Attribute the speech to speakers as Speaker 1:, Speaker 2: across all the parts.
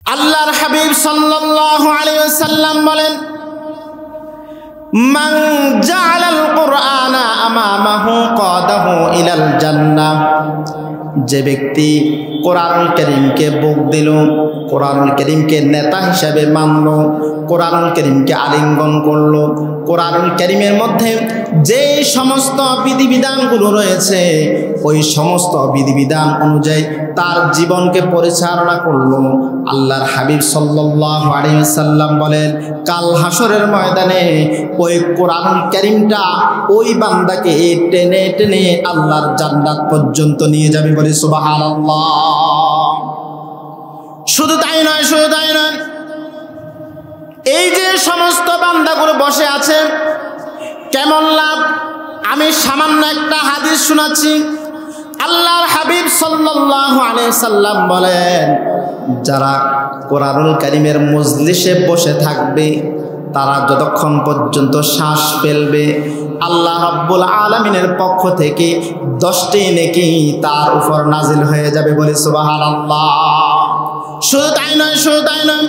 Speaker 1: আল্লাহর হাবিব সাল্লাল্লাহু আলাইহি ওয়াসাল্লাম বলেন, মান জাআলাল কুরআনা আমামাহু কাদাহু ইলাল জান্নাহ। যে ব্যক্তি কোরআনুল কারীমকে বুক দিল, কোরআনুল কারীমকে নেতা হিসাবে মানল, কোরআনুল কারীমকে আলিঙ্গন করলো, কোরআনুল কারীমের মধ্যে যে সমস্ত বিধিবিধানগুলো রয়েছে ওই সমস্ত বিধিবিধান অনুযায়ী তার জীবনকে পরিচালনা করলো, আল্লাহর হাবিব সাল্লাল্লাহু আলাইহি ওয়াসাল্লাম বলেন, কাল হাসরের ময়দানে ওই কোরআনুল কারীমটা ওই বান্দাকে টেনে টেনে আল্লাহর জান্নাত পর্যন্ত নিয়ে যাবে। বলে সুবহানাল্লাহ। শুধু তাই নয়, শুধু তাই নয়, এই যে সমস্ত বান্দাগুলো বসে আছে, কেমন লাভ? আমি সামান্য একটা হাদিস শোনাচ্ছি। আল্লাহর হাবিব সাল্লাল্লাহু আলাইহি সাল্লাম বলেন, যারা কোরআনুল কারীমের মজলিসে বসে থাকবে তারা যতক্ষণ পর্যন্ত শ্বাস ফেলবে আল্লাহ রাব্বুল আলামিনের পক্ষ থেকে 10টি নেকি তার উপর নাজিল হয়ে যাবে। বলে সুবহানাল্লাহ। শুধু তাই নয়, শুধু তাই নয়,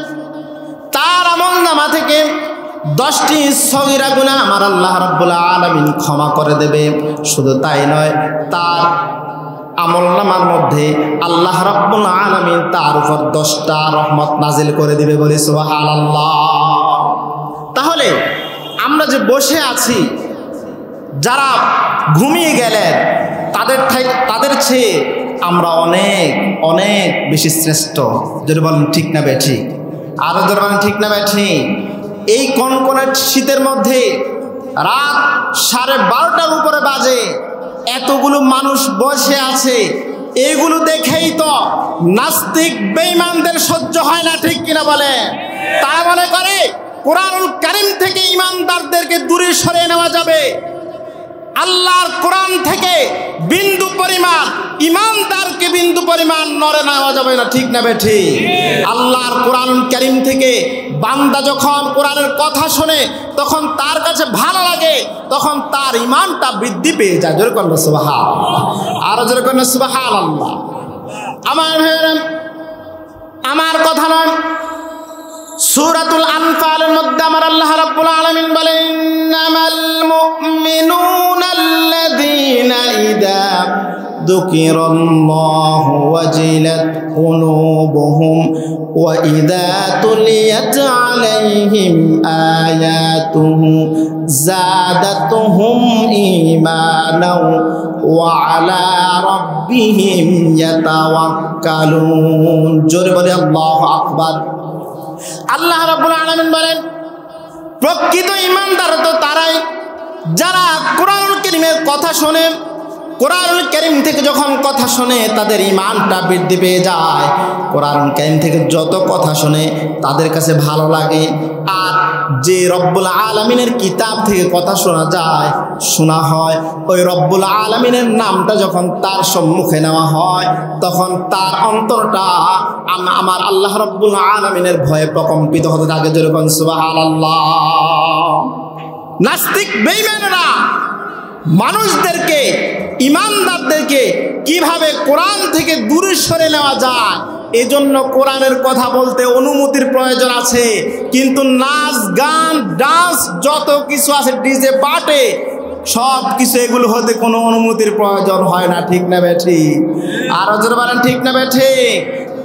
Speaker 1: তার আমলনামা থেকে 10টি সগীরা গুনাহ আমার আল্লাহ রাব্বুল আলামিন ক্ষমা করে দেবে। শুধু তাই নয়, তার আমলনামার মধ্যে আল্লাহ রাব্বুল আলামিন তার উপর 10টা রহমত নাজিল করে দিবে। বলে সুবহানাল্লাহ। তাহলে আমরা যে বসে আছি, যারা ঘুমিয়ে গেলেন তাদের চেয়ে আমরা অনেক অনেক বেশি শ্রেষ্ঠ। যদি বলেন ঠিক না বেঠি, আরো যদি বলেন ঠিক না বেঠি। এই কনকনে শীতের মধ্যে রাত 12:30টার উপরে বাজে, এতগুলো মানুষ বসে আছে, এইগুলো দেখেই তো নাস্তিক বেঈমানদের সহ্য হয় না, ঠিক কিনা বলে? তারা মনে করে কোরআনুল কারীম থেকে ঈমানদারদেরকে দূরে সরিয়ে নেওয়া যাবে, আল্লাহর কোরআন থেকে বিন্দু পরিমাণ ঈমানদারকে বিন্দু পরিমাণ নড়ে নেওয়া যাবে না, ঠিক না বেঠি? আল্লাহর কোরআনুল কারীম থেকে বান্দা যখন কোরআনের কথা শোনে তখন তার কাছে ভালো লাগে, তখন তার ঈমানটা বৃদ্ধি পেয়ে যায়। জোরে বলেন সুবহানাল্লাহ, আর জোরে বলেন সুবহানাল্লাহ। আমার ভাইরা, আমার কথা নয়, সূরাতুল আনফালের মধ্যে আমার আল্লাহ রাব্বুল আলামিন বলেন, ইন্নামাল মুমিনুনা আল্লাযীনা ইযা যুকিরাল্লাহু ওয়াজিলাত কুলুবুহুম ওয়া ইযা তুলিয়াত আলাইহিম আয়াতুহু যাদাতুহুম ঈমানাও ওয়া আলা রাব্বিহিম ইয়াতাওয়াক্কালুন। জোরে বলে আল্লাহু আকবার। আল্লাহ রাব্বুল আলামিন বলেন, প্রকৃত ঈমানদার তো তারাই যারা কোরআনুল কারীমের কথা শোনে, কোরআনুল কারীম থেকে যখন কথা শোনে তাদের ঈমানটা বৃদ্ধি পেয়ে যায়। কোরআনুল কারীম থেকে যত কথা শোনে তাদের কাছে ভালো লাগে। আর যে রব্বুল আলামিনের কিতাব থেকে কথা শোনা যায়, শোনা হয়, ওই রব্বুল আলামিনের নামটা যখন তার সম্মুখে নেওয়া হয় তখন তার অন্তরটা আমার আল্লাহ রব্বুল আলামিনের ভয়ে প্রকম্পিত হতে থাকে। যেরকম সুবহানাল্লাহ। নাস্তিক বেঈমানরা মানুষদেরকে, ঈমানদারদেরকে কিভাবে কোরআন থেকে দূরে সরে নেওয়া যায়, এজন্য কোরআনের কথা বলতে অনুমতির প্রয়োজন আছে, কিন্তু নাচ গান ডান্স যত কিছু আছে, ডিজে পার্টি সব কিছু, এগুলো হতে কোনো অনুমতির প্রয়োজন হয় না, ঠিক না বেঠি? আর জোরে বলেন ঠিক না বেঠি?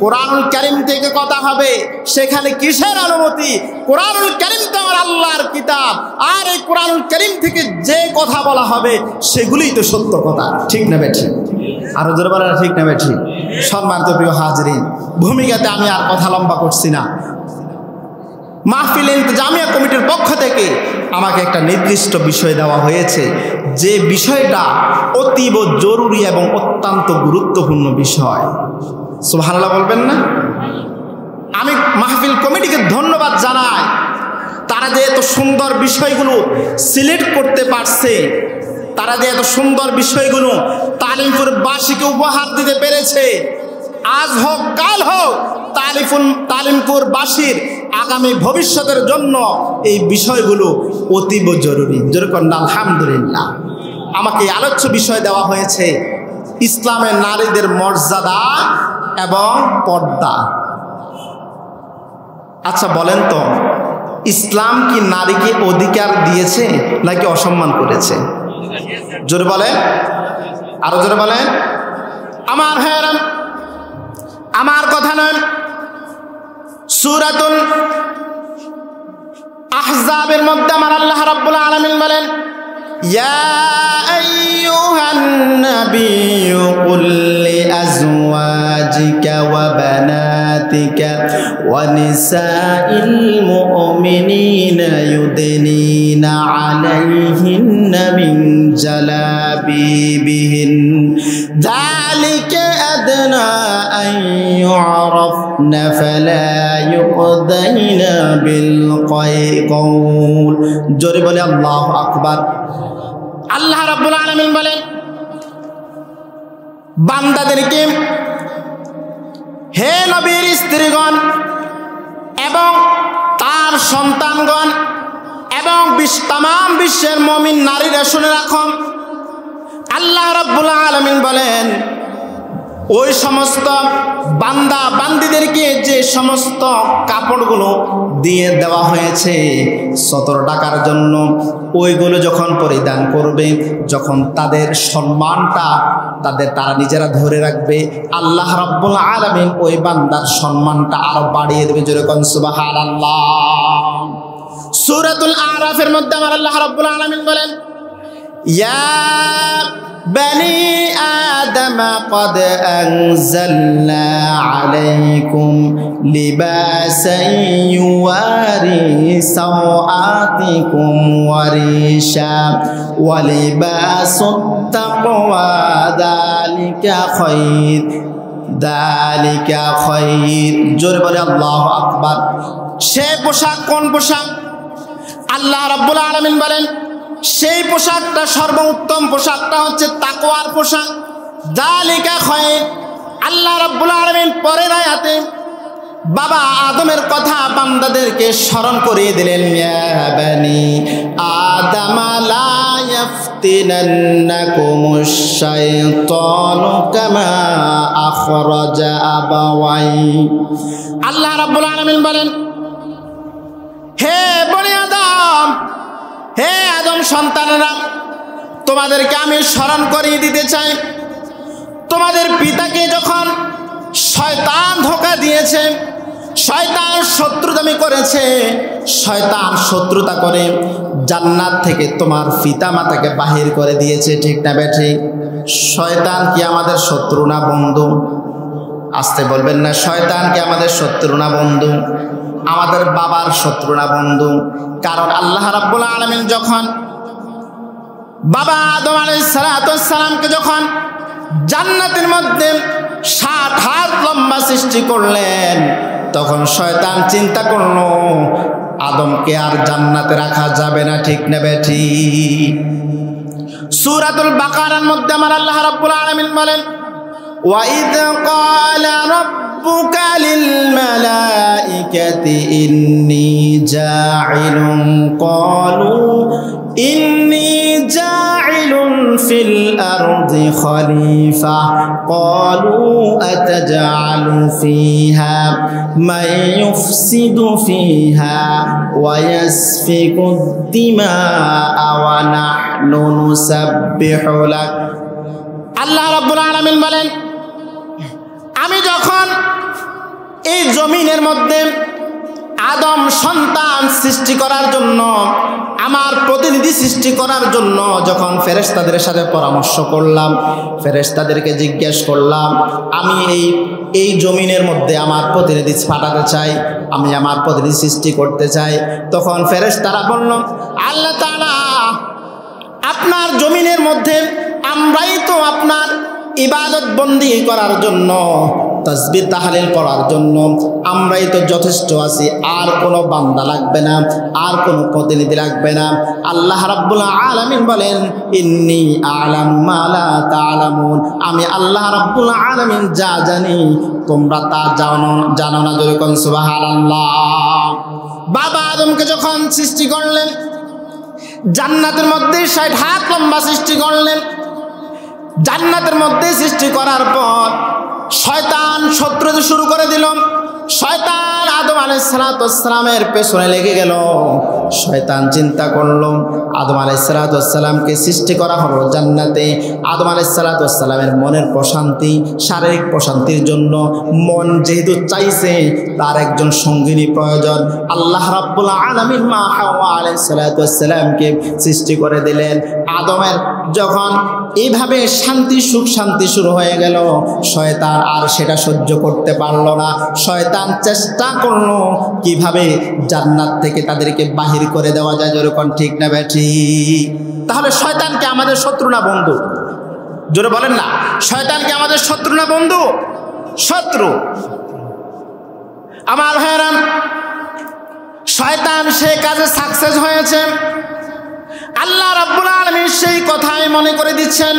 Speaker 1: কোরআনুল কারীম থেকে কথা হবে, সেখানে কিসের অনুমতি? কোরআনুল কারীম তো আমার আল্লাহর কিতাব, আর এই কোরআনুল কারীম থেকে যে কথা বলা হবে সেগুলোই তো সত্য কথা, ঠিক না বেঠি? আর জোরে বলেন ঠিক না বেঠি? সম্মানিত প্রিয় হাজরিন, ভূমিকাতে আমি আর কথা লম্বা করছি না। মাহফিল ইন্তেজামিয়া কমিটির পক্ষ থেকে আমাকে একটা নির্দিষ্ট বিষয় দেওয়া হয়েছে, যে বিষয়টা অতীব জরুরি এবং অত্যন্ত গুরুত্বপূর্ণ বিষয়। সুবহানাল্লাহ বলবেন না? আমি মাহফিল কমিটিকে ধন্যবাদ জানাই, তারা যে এত সুন্দর বিষয়গুলো সিলেক্ট করতে পারছে, তারা যে এত সুন্দর বিষয়গুলো তালিমপুরবাসীকে উপহার দিতে পেরেছে। আজ হোক কাল হোক তালিমপুরবাসীর আগামী ভবিষ্যতের জন্য এই বিষয়গুলো অতীব জরুরি। যেরকম আলহামদুলিল্লাহ আমাকে আলোচ্য বিষয় দেওয়া হয়েছে ইসলামের নারীদের মর্যাদা এবং পর্দা। আচ্ছা বলেন তো, ইসলাম কি নারীকে অধিকার দিয়েছে নাকি অসম্মান করেছে? জোরে বলেন, আরো জোরে বলেন। আমার ভাইয়েরা, আমার কথা নয়, সূরাতুল আহজাবের মধ্যে আমার আল্লাহ রাব্বুল আলামিন বলেন, ইয়া আইয়ুহান নাবিয়্যু কুল লিআজওয়াজিকা ওয়া বানাতিকা ওয়া নিসাইল মুমিনিনা ইউদনিনা আলাইহিন্না মিন জালাবিবিহিন যালিকা আদনা আন ইউরাফনা ফালা ইউদাইনা বিল কওল। জোরে বলে আল্লাহু আকবার। আল্লাহ রাব্বুল আলামিন বলেন, বান্দাদেরকে, হে নবীর স্ত্রীগণ এবং তার সন্তানগণ এবং তামাম বিশ্বের মুমিন নারীরা শুনে রাখো, আল্লাহ রাব্বুল আলামিন বলেন, ওই সমস্ত বান্দা বান্দিদেরকে যে সমস্ত কাপড়গুলো দিয়ে দেওয়া হয়েছে 17 টাকার জন্য, ওইগুলো যখন পরিধান করবে, যখন তাদের সম্মানটা তারা নিজেরা ধরে রাখবে, আল্লাহ রাব্বুল আলামিন ওই বান্দার সম্মানটা আরো বাড়িয়ে দেবে। জোরে কোন সুবহানাল্লাহ। সূরাতুল আরাফের মধ্যে আমার আল্লাহ রাব্বুল আলামিন বলেন, ইয়া বনি আদম قد أنزلنا عليكم لباسا يواري سوآتكم وريشا ولباس التقوى ذلك خير ذلك خير। জোরে বলে আল্লাহু আকবার। সে পোশাক কোন পোশাক? আল্লাহ রাব্বুল আলামিন বলেন, সেই পোশাকটা সর্বোত্তম পোশাকটা হচ্ছে তাকওয়ার পোশাক। যালিকা খায়র। আল্লাহ রাব্বুল আলামিন পরের আয়াতে বাবা আদমের কথা বান্দাদেরকে স্মরণ করিয়ে দিলেন, ইয়া বানি আদম লা ইয়াফতিনান্নাকুমুশ শাইতানু কামা আখরাজা আবাওয়াই। আল্লাহ রাব্বুল আলামিন বলেন, হে বনি আদম, হে আদম সন্তানেরা, তোমাদেরকে আমি স্মরণ করিয়ে দিতে চাই, তোমাদের পিতাকে যখন শয়তান ধোঁকা দিয়েছে, শয়তান শত্রুতামি করেছে, শয়তান শত্রুতা করে জান্নাত থেকে তোমার পিতা মাতাকে বাহির করে দিয়েছে, ঠিক না বেঠিক? শয়তান কি আমাদের শত্রু না বন্ধু? আসতে বলবেন না। শয়তান কি আমাদের শত্রু না বন্ধু? আমাদের বাবার শত্রু না বন্ধু? কারণ আল্লাহ রাব্বুল আলামিন যখন বাবা আদম আলাইহিস সালামকে যখন জান্নাতের মধ্যে 60 হাত লম্বা সৃষ্টি করলেন, তখন শয়তান চিন্তা করলো আদমকে আর জান্নাতে রাখা যাবে না, ঠিক না বেঠিক? সূরাতুল বাকারার মধ্যে আমার আল্লাহ রাব্বুল আলামিন বলেন, وَإِذْ قَالَ رَبُّكَ لِلْمَلَائِكَةِ إِنِّي جَاعِلٌ قَالُوا إِنِّي جَاعِلٌ فِي الْأَرْضِ خَلِيفَةً قَالُوا أَتَجْعَلُ فِيهَا مَن يُفْسِدُ فِيهَا وَيَسْفِكُ الدِّمَاءَ وَنَحْنُ نُسَبِّحُ لَكَ। আল্লাহ রাব্বুল আলামিন বলেন, আমি যখন এই জমিনের মধ্যে আদম সন্তান সৃষ্টি করার জন্য, আমার প্রতিনিধি সৃষ্টি করার জন্য যখন ফেরেশতাদের সাথে পরামর্শ করলাম, ফেরেশতাদেরকে জিজ্ঞেস করলাম, আমি এই জমিনের মধ্যে আমার প্রতিনিধি পাঠাতে চাই, আমি আমার প্রতিনিধি সৃষ্টি করতে চাই, তখন ফেরেশতারা বলল, আল্লাহ তাআলা আপনার জমিনের মধ্যে আমরাই তো আপনার ইবাদত বন্দি করার জন্য, তাসবিহ তাহলিল করার জন্য আমরাই তো যথেষ্ট আছি, আর কোনো বান্দা লাগবে না, আর কোনো প্রতিনিধি লাগবে না। আল্লাহ রাব্বুল আলামিন বলেন, ইন্নী আ'লামু মা লা তা'লামুন। আমি আল্লাহ রাব্বুল আলামিন যা জানি তোমরা তা জানো না। জোরে কোন সুবহানাল্লাহ। বাবা আদমকে যখন সৃষ্টি করলেন, জান্নাতের মধ্যে 60 হাত লম্বা সৃষ্টি করলেন। জান্নাতের মধ্যে সৃষ্টি করার পর শয়তান শত্রুতা শুরু করে দিল। শয়তান আদম আলাইহিস সালামের পেছনে লেগে গেল। শয়তান চিন্তা করলো আদম আলাইহিস সালামকে সৃষ্টি করা হলো জান্নাতে। আদম আলাইহিস সালামের মনের প্রশান্তি, শারীরিক প্রশান্তির জন্য মন যেহেতু চাইছে তার একজন সঙ্গিনী প্রয়োজন, আল্লাহ রাব্বুল আলামিন মা হাওয়া আলাইহিস সালামকে সৃষ্টি করে দিলেন। আদমের যখন এইভাবে শান্তি সুখ শান্তি শুরু হয়ে গেল, শয়তান আর সেটা সহ্য করতে পারলো না। শয়তান চেষ্টা করলো কিভাবে জান্নাত থেকে তাদেরকে বাহির করে দেওয়া যায়, যেরকম ঠিক না বেঠি? তাহলে শয়তানকে আমাদের শত্রু না বন্ধু? জোরে বলেন না, শয়তানকে আমাদের শত্রু না বন্ধু? শত্রু। আমার ভাইয়েরা, শয়তান সেই কাজে সাকসেস হয়েছে। আল্লাহ রাব্বুল আলামিন সেই কথাই মনে করে দিচ্ছেন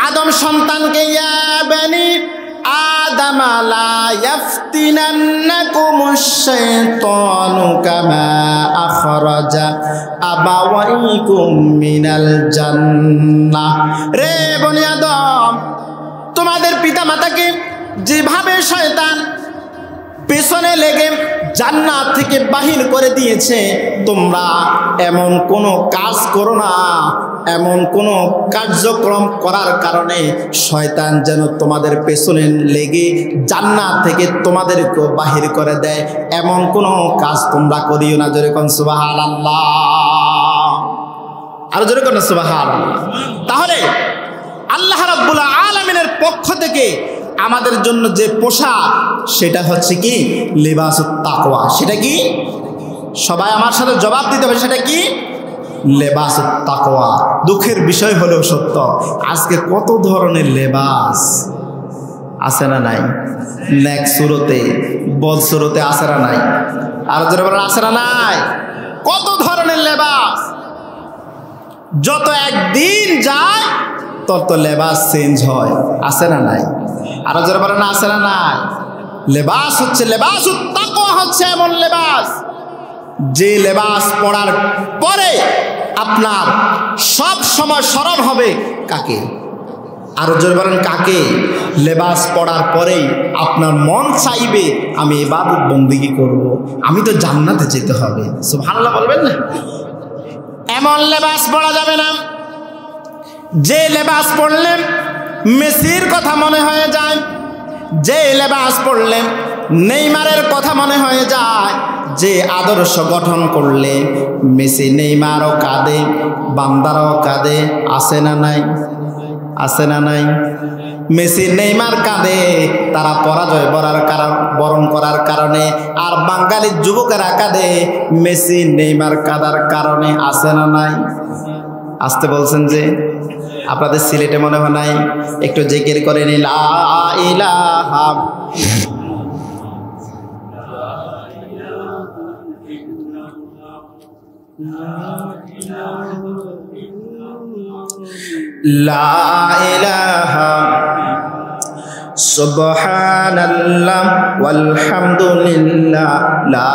Speaker 1: আদম সন্তানকে, ইয়া বানি আদম লা ইয়াফতিনান্নাকুমুশ শাইতানু কামা আখরাজা আবাওয়াইকুম মিনাল জান্নাহ। রে বনি আদম, তোমাদের পিতামাতাকে যেভাবে শয়তান পেছনে লেগে জান্নাত থেকে বাহির করে দিয়েছে, তোমরা এমন কোনো কাজ করো না, এমন কোনো কার্যক্রম করার কারণে শয়তান যেন তোমাদের পেছনে লেগে জান্নাত থেকে তোমাদেরকে বাহির করে দেয়, এমন কোনো কাজ তোমরা করিও না। জোরে কোন সুবহানাল্লাহ, আর জোরে কোন সুবহানাল্লাহ। তাহলে আল্লাহ রাব্বুল আলামিনের পক্ষ থেকে আমাদের জন্য যে পোশাক, সেটা হচ্ছে কি? লিবাসুত তাকওয়া। সেটা কি? সবাই আমার সাথে জবাব দিতে হবে, সেটা কি? লিবাসুত তাকওয়া। দুঃখের বিষয় হলেও সত্য, আজকে কত ধরনের লেবাস আছে না নাই? নেক সুরতে, বদ সুরতে আছে না নাই? আর যারা বলেন আছে না নাই? কত ধরনের লেবাস। যত একদিন যায় তত লেবাস চেঞ্জ হয়, আছে না নাই? আরো যারা বলেন আছে না নাই? লেবাস হচ্ছে, লেবাসুত তাকওয়া হচ্ছে এমন লেবাস যে লেবাস পরার পরে আপনার সব সময় স্মরণ হবে কাকে? আরো জোরে বলেন কাকে? লেবাস পরার পরেই আপনার মন চাইবে আমি ইবাদত বন্দেগী করব, আমি তো জান্নাতে যেতে হবে। সুবহানাল্লাহ বলবেন না? এমন লেবাস পরা যাবে না যে লেবাস পরলে মেসির কথা মনে হয়ে যায়, যে লেবাস পরলে নেইমারের কথা মনে হয়ে যায়, যে আদর্শ গঠন করলে মেসি নেইমারও কাঁদে, বান্দারাও কাঁদে, আছে না নাই? আছে না নাই? মেসি নেইমার কাঁদে তারা পরাজয় বরণ করার কারণে, আর বাঙালি যুবকেরা কাঁদে মেসি নেইমার কাঁদার কারণে, আছে না নাই? আসতে বলছেন যে আপনাদের সিলেটে মনে হয় নাই? একটু জিকির করে নিন, লা ইলাহা লা ইলাহা সুবহানাল্লাহ ওয়ালহামদুলিল্লাহ, লা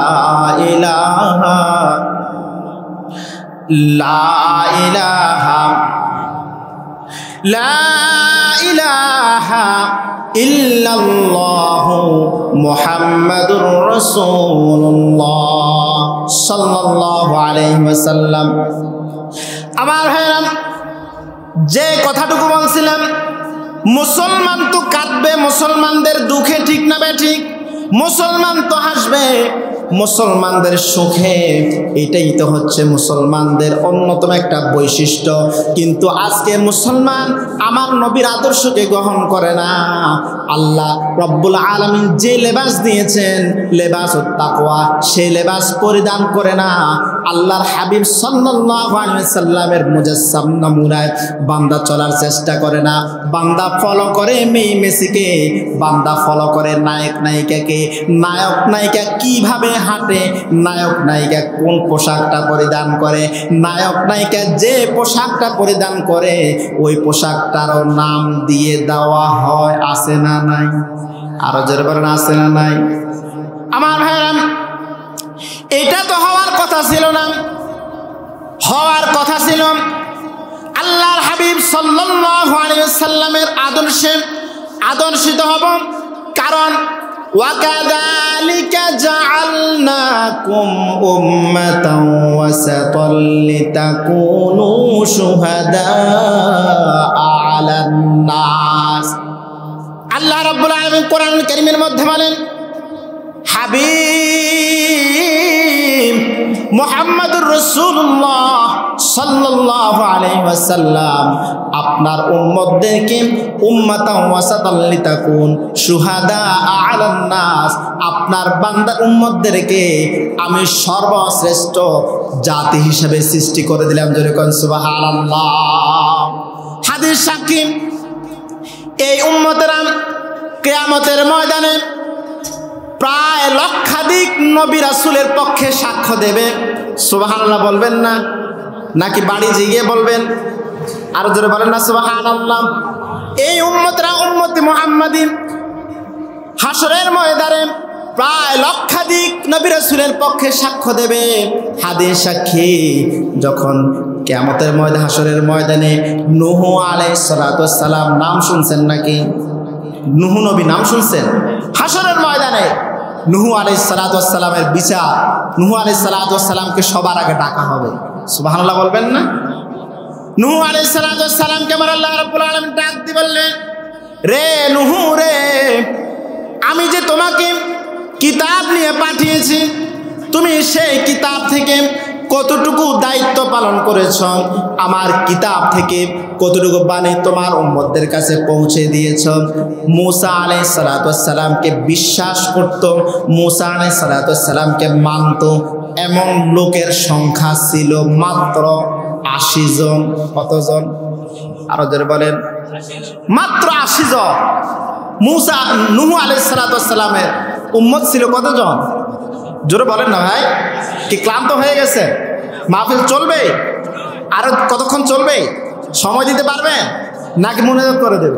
Speaker 1: ইলাহা লা ইলাহা লা ইলাহা ইল্লাল্লাহু মুহাম্মাদুর রাসূলুল্লাহ সাল্লাল্লাহু আলাইহি ওয়াসাল্লাম। আমার ভাইরা, যে কথাটুকু বলছিলাম, মুসলমান তো কাঁদবে মুসলমানদের দুঃখে, ঠিক না বেঠিক? মুসলমান তো হাসবে মুসলমানদের সুখে, এটাই তো হচ্ছে মুসলমানদের অন্যতম একটা বৈশিষ্ট্য। কিন্তু আজকে মুসলমান আমার নবীর আদর্শকে গ্রহণ করে না। আল্লাহ রব্বুল আলামিন যে লেবাস দিয়েছেন লেবাসুত তাকওয়া, সেই লেবাস পরিধান করে না। আল্লাহর হাবিব সাল্লাল্লাহু আলাইহি ওয়াসাল্লামের মুজাসসাম নমুনায় বান্দা চলার চেষ্টা করে না। বান্দা ফলো করে মেসিকে, বান্দা ফলো করে নায়ক নায়িকাকে। নায়ক নায়িকা কিভাবে হাঁটে, নায়ক নায়িকা কোন পোশাকটা পরিধান করে, নায়ক নায়িকা যে পোশাকটা পরিধান করে ওই পোশাকটারও নাম দিয়ে দেওয়া হয়, আছে না নাই? আরো জোরে বলেন আছে না নাই? আমার ভাইরা, এটা তো হওয়ার কথা ছিল না। হওয়ার কথা ছিল আল্লাহর হাবিব সাল্লাল্লাহু আলাইহি ওয়াসাল্লামের আদর্শে আদর্শিত হব। কারণ وكذلك جعلناكم أمة وسطا لتكونوا شهداء على الناس আল্লাহ রাব্বুল আলামিন কোরআনুল কারীমের মধ্যে বলেন হাবিব মুহাম্মদুর রাসূলুল্লাহ সাল্লাল্লাহু আলাইহি ওয়াসাল্লাম আপনার উম্মতদেরকে উম্মাতান ওয়াসাতান লিতাকুন শুহাদা আলান নাস আপনার বান্দা উম্মতদেরকে আমি সর্বশ্রেষ্ঠ জাতি হিসেবে সৃষ্টি করে দিলাম জোরে কোন সুবহানাল্লাহ হাদিস সাকিব এই উম্মতেরা কিয়ামতের ময়দানে প্রায় লক্ষাধিক নবী রাসূলের পক্ষে সাক্ষ্য দেবে সুবহানাল্লাহ বলবেন না নাকি বাড়ি গিয়ে বলবেন আর জোরে বলেন না সুবহানাল্লাহ এই উম্মতরা উম্মতে মুহাম্মাদী হাশরের ময়দানে প্রায় লক্ষাধিক নবী রাসূলের পক্ষে সাক্ষ্য দেবে হাদিস সাক্ষী যখন কিয়ামতের ময়দানে হাশরের ময়দানে নূহ আলাইহিস সালাতু ওয়াস সালাম নাম শুনছেন নাকি নূহ নবী নাম শুনছেন হাশরের ময়দানে নূহ আলাইহিস সালাতু ওয়াস সালামের বিচার নূহ আলাইহিস সালাতু ওয়াস সালামকে সবার আগে ডাকা হবে সুবহানাল্লাহ বলবেন না নূহ আলাইহিস সালাতু ওয়াস সালামকে আমার আল্লাহ রাব্বুল আলামিন ডাক দিয়ে বললেন রে নূহ রে আমি যে তোমাকে কিতাব নিয়ে পাঠিয়েছি তুমি সেই কিতাব থেকে কতটুকু দায়িত্ব পালন করেছ আমার কিতাব থেকে কতটুকু বাণী তোমার উম্মতদের কাছে পৌঁছে দিয়েছ মূসা আলাইহিস সালাতু ওয়াস সালামকে বিশ্বাস করত মূসা আলাইহিস সালাতু ওয়াস সালামকে মানত এমন লোকের সংখ্যা ছিল মাত্র 80 জন কতজন আরো জোরে বলেন মাত্র 80 জন মূসা নূহ আলাইহিস সালাতু ওয়াস সালামের উম্মত ছিল কতজন জোরে বলেন না ভাই কি ক্লান্ত হয়ে গেছে মাহফিল চলবে আর কতক্ষণ চলবে সময় দিতে পারবেন নাকি মনোযোগ করে দেব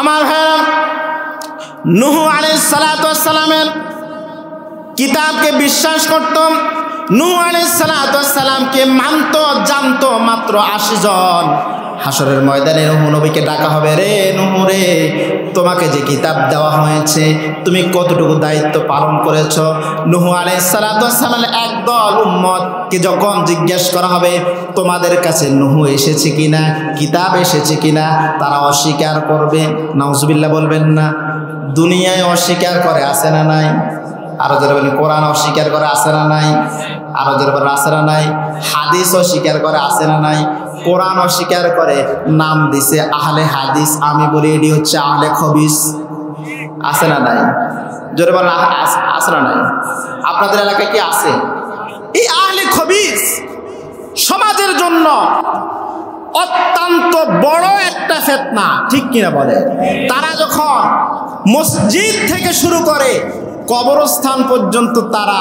Speaker 1: আমার ভাই নূহ আলাইহিস সালাতু ওয়াস সালামের কিতাবকে বিশ্বাস করত নূহ আলাইহিস সালাতু ওয়াস সালামকে মানত জানত মাত্র 80 জন হাশরের ময়দানে নূহ নবীকে ডাকা হবে রে নূহ রে তোমাকে যে কিতাব দেওয়া হয়েছে তুমি কতটুকু দায়িত্ব পালন করেছো নূহ আলাইহিস সালাতু ওয়াস সালামের একদল উম্মতকে যখন জিজ্ঞেস করা হবে তোমাদের কাছে নূহ এসেছে কিনা কিতাব এসেছে কিনা তারা অস্বীকার করবে নাউজুবিল্লাহ বলবেন না দুনিয়ায় অস্বীকার করে আছে না নাই আরো যারা বলেন কোরআন অস্বীকার করে আছে না নাই আরো যারা বলেন আছে না নাই হাদিস অস্বীকার করে আছে না নাই কোরআন অস্বীকার করে নাম দিছে আহলে হাদিস আমি বলি এটি হচ্ছে আহলে খবিস আছে না নাই জোরে বলেন আছে না নাই আপনাদের এলাকায় কি আছে এই আহলে খবিস সমাজের জন্য অত্যন্ত বড় একটা ফিতনা ঠিক কিনা বলে তারা যখন মসজিদ থেকে শুরু করে কবরস্থান পর্যন্ত তারা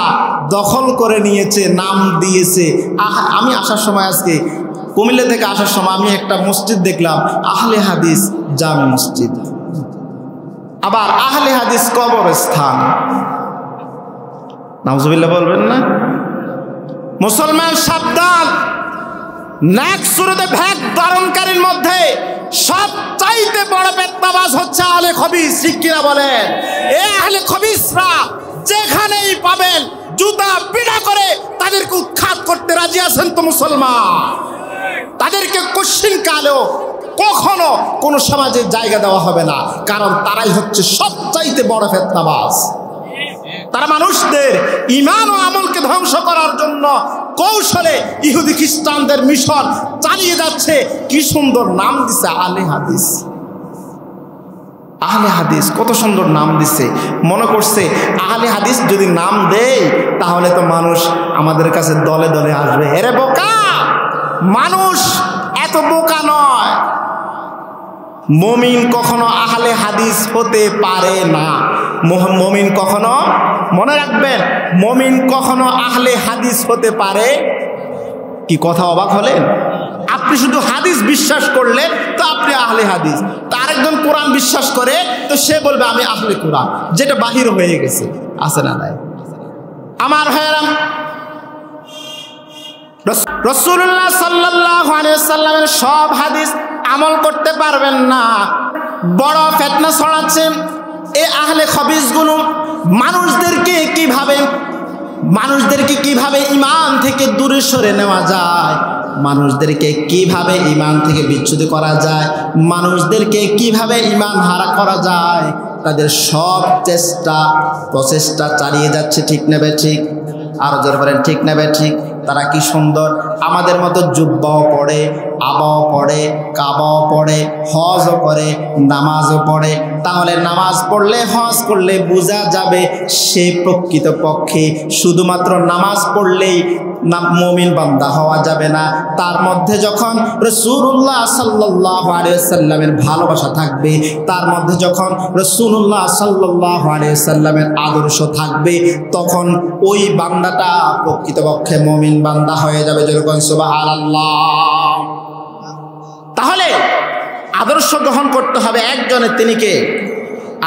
Speaker 1: দখল করে নিয়েছে নাম দিয়েছে আমি আসার সময় আজকে কুমিল্লা থেকে আসার সময় আমি একটা মসজিদ দেখলাম আহলে হাদিস জামে মসজিদ আবার আহলে হাদিস কবরস্থান নাউজুবিল্লাহ বলবেন না মুসলমান সাবধান নাক সুরতে ভেক ধারণকারীর মধ্যে সবচাইতে বড় পেট্টাবাজ হচ্ছে আহলে খবিস ঠিক কিনা বলেন এই আহলে খবিসরা যেখানেই পাবেন জুতা পিটা করে তাদেরকে উৎখাত করতে রাজি আছেন তো মুসলমান তাদেরকে কোশ্চিন কালেও কখনো কোনো সমাজে জায়গা দেওয়া হবে না কারণ তারাই হচ্ছে সবচাইতে বড় পেট্টাবাজ তারা মানুষদের ঈমান ও আমলকে ধ্বংস করার জন্য কৌশলে ইহুদি খ্রিস্টানদের মিশন চালিয়ে যাচ্ছে কি সুন্দর নাম দিছে আহলে হাদিস আহলে হাদিস কত সুন্দর নাম দিছে মনে করছে আহলে হাদিস যদি নাম দেয় তাহলে তো মানুষ আমাদের কাছে দলে দলে আসবে এরে বোকা মানুষ এত বোকা নয় মুমিন কখনো আহলে হাদিস হতে পারে না মুমিন কখনো মনে রাখবেন মুমিন কখনো আহলে হাদিস হতে পারে কি কথা অবাক হলেন আপনি শুধু হাদিস বিশ্বাস করলে তো আপনি আহলে হাদিস তার একজন কোরআন বিশ্বাস করে তো সে বলবে আমি আহলে কোরআন যেটা বাহির হয়ে গেছে আছে না নাই আমার ভাইরা রাসূলুল্লাহ সাল্লাল্লাহু আলাইহি ওয়াসাল্লামের সব হাদিস আমল করতে পারবেন না বড় ফিতনা ছড়াচ্ছে এই আহলে খবিসগুলো মানুষদেরকে কিভাবে ঈমান থেকে দূরে সরে নেওয়া যায়, মানুষদেরকে কিভাবে ঈমান থেকে বিচ্যুত করা যায়, মানুষদেরকে কিভাবে ঈমান হারা করা যায়, তাদের সব প্রচেষ্টা চালিয়ে যাচ্ছে। ঠিক নেবে ঠিক, আরো জোরে বলেন ঠিক নেবে ঠিক। তারা কি সুন্দর আমাদের মতো জুব্বাও পড়ে, আবাও পড়ে, কাবাও পড়ে, হজও করে, নামাজও পড়ে। তাহলে নামাজ পড়লে হজ করলে বোঝা যাবে সে প্রকৃতপক্ষে শুধুমাত্র নামাজ পড়লেই মুমিন বান্দা হওয়া যাবে না। তার মধ্যে যখন রাসূলুল্লাহ সাল্লাল্লাহু আলাইহি ওয়াসাল্লামের ভালোবাসা থাকবে, তার মধ্যে যখন রাসূলুল্লাহ সাল্লাল্লাহু আলাইহি ওয়াসাল্লামের আদর্শ থাকবে, তখন ওই বান্দাটা প্রকৃতপক্ষে মুমিন বান্দা হয়ে যাবে। যেরকম সুবহানাল্লাহ। তাহলে আদর্শ গ্রহণ করতে হবে একজনের, তিনি কে?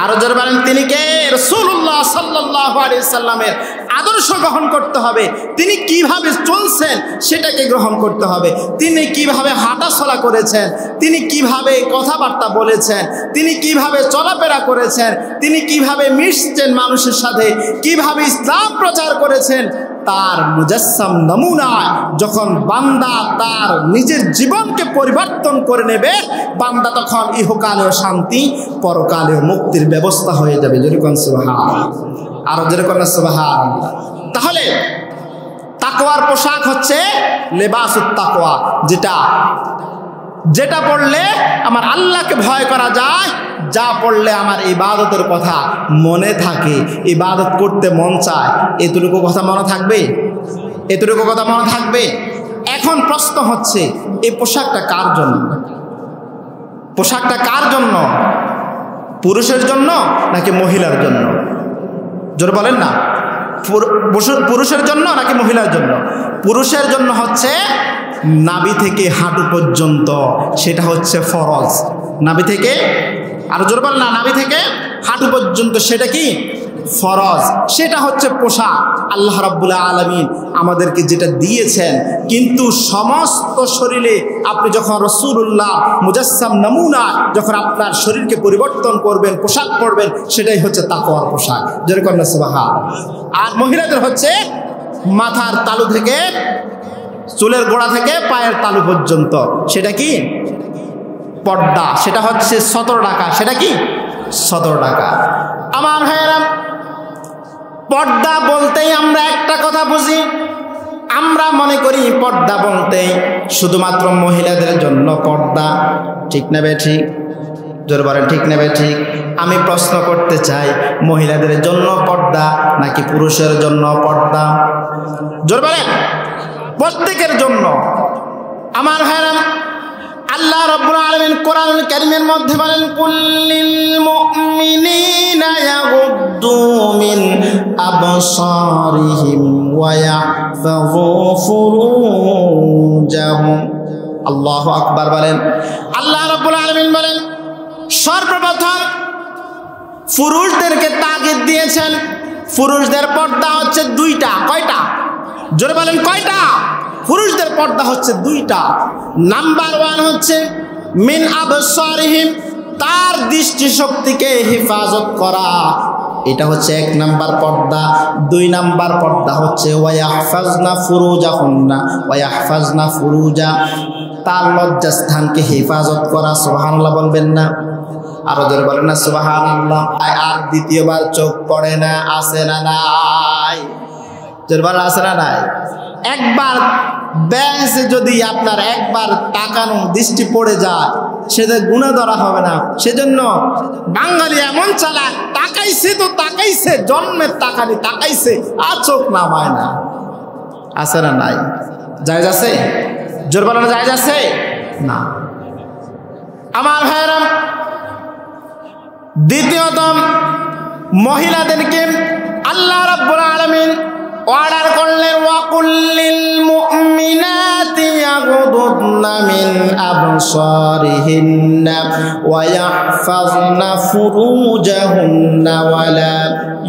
Speaker 1: আরো জোরে বলেন তিনি কে? রাসূলুল্লাহ সাল্লাল্লাহু আলাইহি সাল্লামের আদর্শ গ্রহণ করতে হবে। তিনি কিভাবে চলছেন সেটাকে গ্রহণ করতে হবে। তিনি কিভাবে হাঁটাচলা করেছেন, তিনি কিভাবে কথাবার্তা বলেছেন, তিনি কিভাবে চলাফেরা করেছেন, তিনি কিভাবে মিশছেন মানুষের সাথে, কিভাবে ইসলাম প্রচার করেছেন, তার মুজাসসাম নমুনা যখন বান্দা তার নিজের জীবনকে পরিবর্তন করে নেবে, বান্দা তখন ইহকালেও শান্তি, পরকালেও মুক্তির ব্যবস্থা হয়ে যাবে। যেরকম সুবহানাল্লাহ, আরো যেরকম সুবহানাল্লাহ। তাহলে তাকওয়ার পোশাক হচ্ছে লেবাসুত তাকওয়া, যেটা পড়লে আমার আল্লাহকে ভয় করা যায়, যা পড়লে আমার ইবাদতের কথা মনে থাকে, ইবাদত করতে মন চায়। এতটুকু কথা মনে থাকবে, এতটুকু কথা মনে থাকবে। এখন প্রশ্ন হচ্ছে এই পোশাকটা কার জন্য? পোশাকটা কার জন্য? পুরুষের জন্য নাকি মহিলার জন্য? জোরে বলেন না। পুরুষের জন্য নাকি মহিলার জন্য? পুরুষের জন্য হচ্ছে নাভি থেকে হাঁটু পর্যন্ত, সেটা হচ্ছে ফরজ। নাভি থেকে, আরো জোরে বলেন না, নাভি থেকে হাঁটু পর্যন্ত সেটা কি? ফরজ। সেটা হচ্ছে পোশাক আল্লাহ রাব্বুল আলামিন আমাদেরকে যেটা দিয়েছেন। কিন্তু সমস্ত শরীরে আপনি যখন রাসূলুল্লাহ মুজাসসাম নমুনা যখন আপনার শরীরকে পরিবর্তন করবেন, পোশাক পরবেন, সেটাই হচ্ছে তাকওয়ার পোশাক। যেরকম না সুবহানাল্লাহ। আর মহিলাদের হচ্ছে মাথার তালু থেকে, চুলের গোড়া থেকে পায়ের তালু পর্যন্ত, সেটা কি? পর্দা। সেটা হচ্ছে 17 টাকা। সেটা কি? 17 টাকা। আমার ভাইয়েরা, পর্দা বলতেই আমরা একটা কথা বুঝি, আমরা মনে করি পর্দা বলতে শুধুমাত্র মহিলাদের জন্য পর্দা। ঠিক নেবে ঠিক, জোরে বলেন ঠিক নেবে ঠিক। আমি প্রশ্ন করতে চাই, মহিলাদের জন্য পর্দা নাকি পুরুষের জন্য পর্দা? জোরে বলেন। প্রত্যেকের জন্য। আমার ভাইরা, আল্লাহ রাব্বুল আলামিন কোরআনুল কারীমের মধ্যে বলেন, কুল্লিল মুমিনিনা ইয়াগুদ্দু মিন আবসারিহিম ওয়া ইয়াহফাযু ফুরুজাহুম। আল্লাহু আকবার বলেন। আল্লাহ রাব্বুল আলামিন বলেন, সর্বপ্রথম পুরুষদেরকে তাগিদ দিয়েছেন। পুরুষদের পর্দা হচ্ছে 2টা। কয়টা? জোরে বলেন কয়টা? পুরুষদের পর্দা হচ্ছে 2টা। নাম্বার 1 হচ্ছে মিন আবসারিহিম, তার দৃষ্টিশক্তিকে হেফাজত করা, এটা হচ্ছে 1 নাম্বার পর্দা। 2 নাম্বার পর্দা হচ্ছে ওয়ায়াহফাজনা ফুরুজাহুন্না, ওয়ায়াহফাজনা ফুরুজা, তার লজ্জাস্থানকে হেফাজত করা। সুবহানাল্লাহ বলবেন না? আরো জোরে বলেন না সুবহানাল্লাহ। আর দ্বিতীয়বার চোখ পড়ে না, আছে না নাই? জোরে বলেন আছে না নাই? একবার ব্যাংকে যদি আপনার একবার তাকানো দৃষ্টি পড়ে যায়, সেটা গুনাহ ধরা হবে না। সেজন্য বাঙালি এমন চালাক, তাকাইছে তো তাকাইছে, জন্মের তাকানি তাকাইছে, আর চোখ নামায় না। আছে না নাই? জায়েজ আছে? জোরে বলেন জায়েজ আছে না? আমার ভাইরা, দ্বিতীয়ত মহিলাদেরকে আল্লাহ রাব্বুল আলামিন অর্ডার করলেন, ওয়াকুল্লিল মুমিনাতি ইয়াগুদুদনা মিন আবসারিহিন্না ওয়া ইয়াহফাযনা ফুরুজাহুন্না ওয়া লা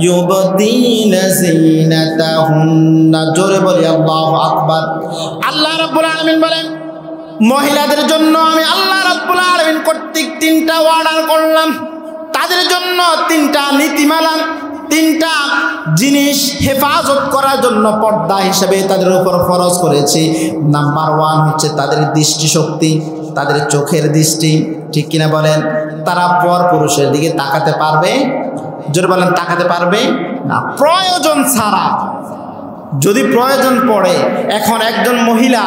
Speaker 1: ইউবদিনা যিনাতাহুন্না। জোরে বলি আল্লাহু আকবার। আল্লাহ রাব্বুল আলামিন বলেন, মহিলাদের জন্য আমি আল্লাহ রাব্বুল আলামিন কর্তৃক 3টা অর্ডার করলাম। তাদের জন্য তিনটা নীতিমালা, তিনটা জিনিস হেফাজত করার জন্য পর্দা হিসেবে তাদের উপর ফরজ করেছি। নাম্বার 1 হচ্ছে তাদের দৃষ্টিশক্তি, তাদের চোখের দৃষ্টি। ঠিক কিনা বলেন? তারা পর পুরুষের দিকে তাকাতে পারবে, জোরে বলেন তাকাতে পারবে না, প্রয়োজন ছাড়া। যদি প্রয়োজন পড়ে, এখন একজন মহিলা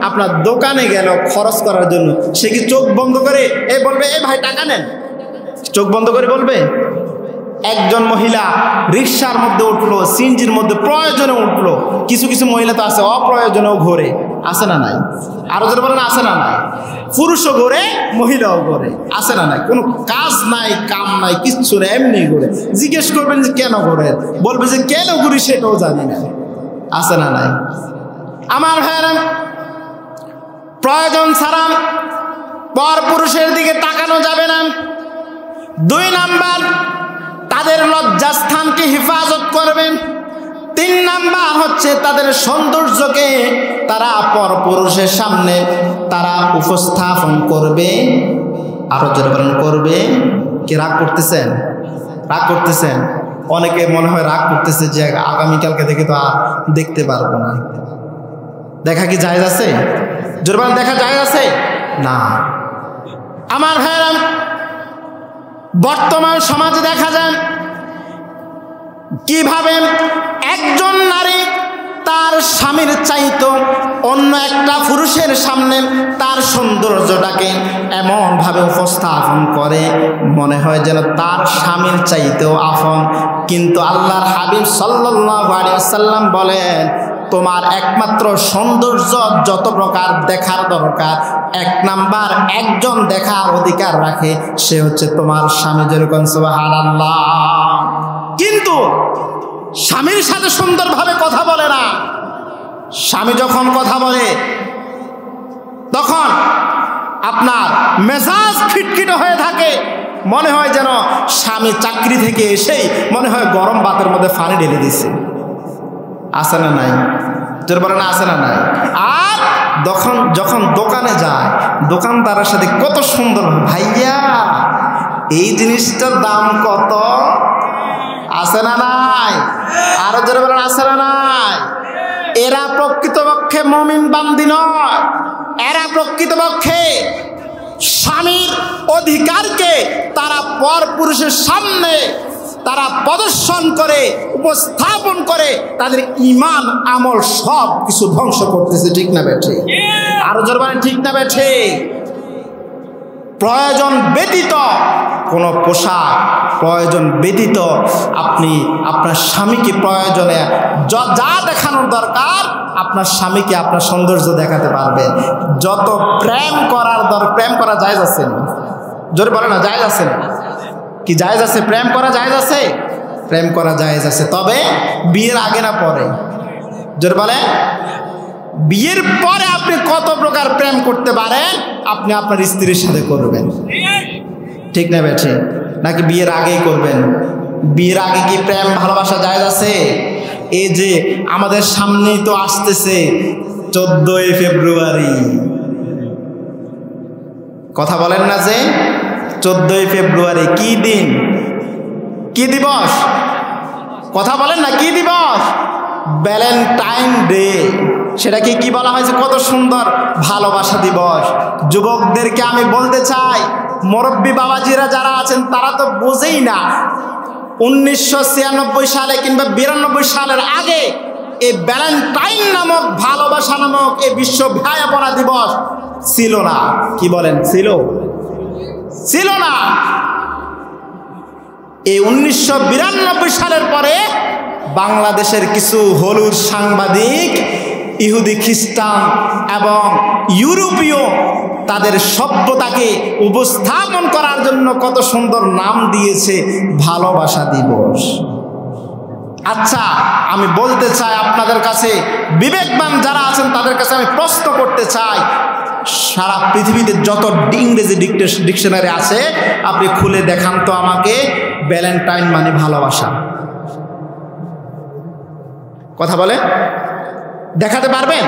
Speaker 1: আপনার দোকানে গেল খরচ করার জন্য, সে কি চোখ বন্ধ করে বলবে এ ভাই টাকা নেন? চোখ বন্ধ করে বলবে? একজন মহিলা রিক্সার মধ্যে উঠলো, সিএনজির মধ্যে প্রয়োজনে উঠলো। কিছু কিছু মহিলা তো আছে অপ্রয়োজনেও ঘোরে, আছে না নাই? আরো যদি বলেন আছে না নাই? পুরুষও ঘোরে, মহিলাও ঘোরে, আছে না নাই? কোনো কাজ নাই, কাম নাই, কিচ্ছু নেই, এমনি ঘোরে। জিজ্ঞেস করবেন যে কেন ঘোরে, বলবে যে কেন ঘুরি সেটাও জানি না, আছে না নাই? আমার ভাইয়েরা, প্রয়োজন ছাড়া পর পুরুষের দিকে তাকানো যাবে না। 2 নাম্বার, তাদের লজ্জাস্থানকে হেফাজত করবেন। 3 নাম্বার হচ্ছে তাদের সৌন্দর্যকে তারা পরপুরুষের সামনে তারা উপস্থাপন করবে। আরো জোরে বলেন করবে। কি রাগ করতেছেন? রাগ করতেছেন? অনেকে মনে হয় রাগ করতেছে যে আগামীকালকে থেকে তো দেখতে পারবো না। দেখা কি জায়েজ আছে? জোরে বলেন দেখা জায়েজ আছে না? আমার ভাইরা, বর্তমান সমাজে দেখা যায় কিভাবে একজন নারী তার স্বামীর চাইতো অন্য একটা পুরুষের সামনে তার সৌন্দর্যটাকে এমনভাবে উপস্থাপন করে মনে হয় যেন তার স্বামীর চাইতেও আপন। কিন্তু আল্লাহর হাবিব সাল্লাল্লাহু আলাইহি ওয়াসাল্লাম বলেন, তোমার একমাত্র সৌন্দর্য যত প্রকার দেখার দরকার, 1 নাম্বার একজন দেখার অধিকার রাখে, সে হচ্ছে তোমার স্বামী। যেরকম সুবহানাল্লাহ। কিন্তু স্বামীর সাথে সুন্দরভাবে কথা বলে না। স্বামী যখন কথা বলে তখন আপনার মেজাজ খিটখিটে হয়ে থাকে, মনে হয় যেন স্বামী চাকরি থেকে এসেই মনে হয় গরম ভাতের মধ্যে পানি ঢেলে দিছে, আছে না নাই? তোর বলে না আছে না নাই? আর যখন দোকানে যায়, দোকানদারের সাথে কত সুন্দর, ভাইয়া এই জিনিসটার দাম কত, আছে না নাই? আরো জোরে বলেন আছে না নাই? এরা প্রকৃতপক্ষে মুমিন বান্দি নয়, এরা প্রকৃতপক্ষে স্বামীর অধিকারকে তারা পর পুরুষের সামনে তারা প্রদর্শন করে, উপস্থাপন করে, তাদের ঈমান আমল সব কিছু ধ্বংস করতেছে। ঠিক না বেঠে? আরো জোরে বলেন ঠিক না বেঠে? প্রয়োজন ব্যতীত কোনো পোশাক, প্রয়োজন ব্যতীত আপনি আপনার স্বামীকে প্রয়োজনে যা দেখানোর দরকার আপনার স্বামীকে আপনার সৌন্দর্য দেখাতে পারবেন। যত প্রেম করা জায়েজ আছে না? জোরে বলে না জায়েজ আছে না? কি জায়েজ আছে? প্রেম করা জায়েজ আছে? প্রেম করা জায়েজ আছে, তবে বিয়ের আগে না পরে? জোরে বলে। বিয়ের পরে আপনি কত প্রকার প্রেম করতে পারেন আপনি আপনার স্ত্রীর সাথে করবেন, ঠিক না বেঠে? নাকি বিয়ের আগেই করবেন? বিয়ের আগে কি প্রেম ভালোবাসা জায়েজ আছে? এই যে আমাদের সামনেই তো আসতেছে 14ই ফেব্রুয়ারি, কথা বলেন না যে 14ই ফেব্রুয়ারি কি দিন, কি দিবস? কথা বলেন না কি দিবস? Valentine day. সেটাকে কি বলা হয়েছে? কত সুন্দর, ভালোবাসা দিবস। যুবকদেরকে আমি বলতে চাই, মুরব্বী বাবাজিরা যারা আছেন তারা তো বোঝেই না 1996 সালে কিংবা 92 সালের আগে এই ভ্যালেন্টাইন নামক, ভালোবাসা নামক এই বিশ্ব ভায়াপনা দিবস ছিল না। কি বলেন? ছিল না। এই 1992 সালের পরে বাংলাদেশের কিছু হলুদ সাংবাদিক ইহুদি, খ্রিস্টান এবং ইউরোপীয় তাদের সভ্যতাকে উপস্থাপন করার জন্য কত সুন্দর নাম দিয়েছে ভালোবাসা দিবস। আচ্ছা, আমি বলতে চাই আপনাদের কাছে, বিবেকবান যারা আছেন তাদের কাছে আমি প্রশ্ন করতে চাই, সারা পৃথিবীতে যত ইংরেজি ডিকশনারি আছে আপনি খুলে দেখান তো আমাকে, ভ্যালেন্টাইন মানে ভালোবাসা। কথা বলে দেখাতে পারবেন?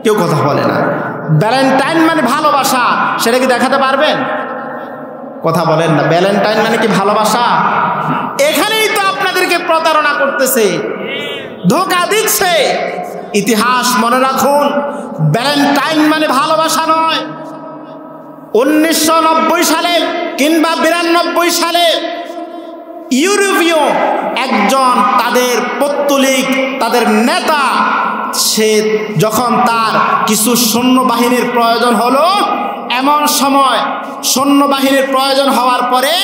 Speaker 1: কেউ কথা বলে না। ভ্যালেন্টাইন মানে ভালোবাসা, সেটা কি দেখাতে পারবেন? কথা বলেন না। ভ্যালেন্টাইন মানে কি ভালোবাসা? এখানেই তো আপনাদেরকে প্রতারণা করতেছে, ধোঁকা দিচ্ছে। ইতিহাস মনে রাখুন, ভ্যালেন্টাইন মানে ভালোবাসা নয়। 1990 সালে কিংবা 92 সালে ইউরোপীয় একজন তাদের পৌত্তলিক, তাদের নেতা, সে যখন তার কিছু সৈন্যবাহিনীর প্রয়োজন হলো, এমন সময় সৈন্যবাহিনীর প্রয়োজন হওয়ার পরে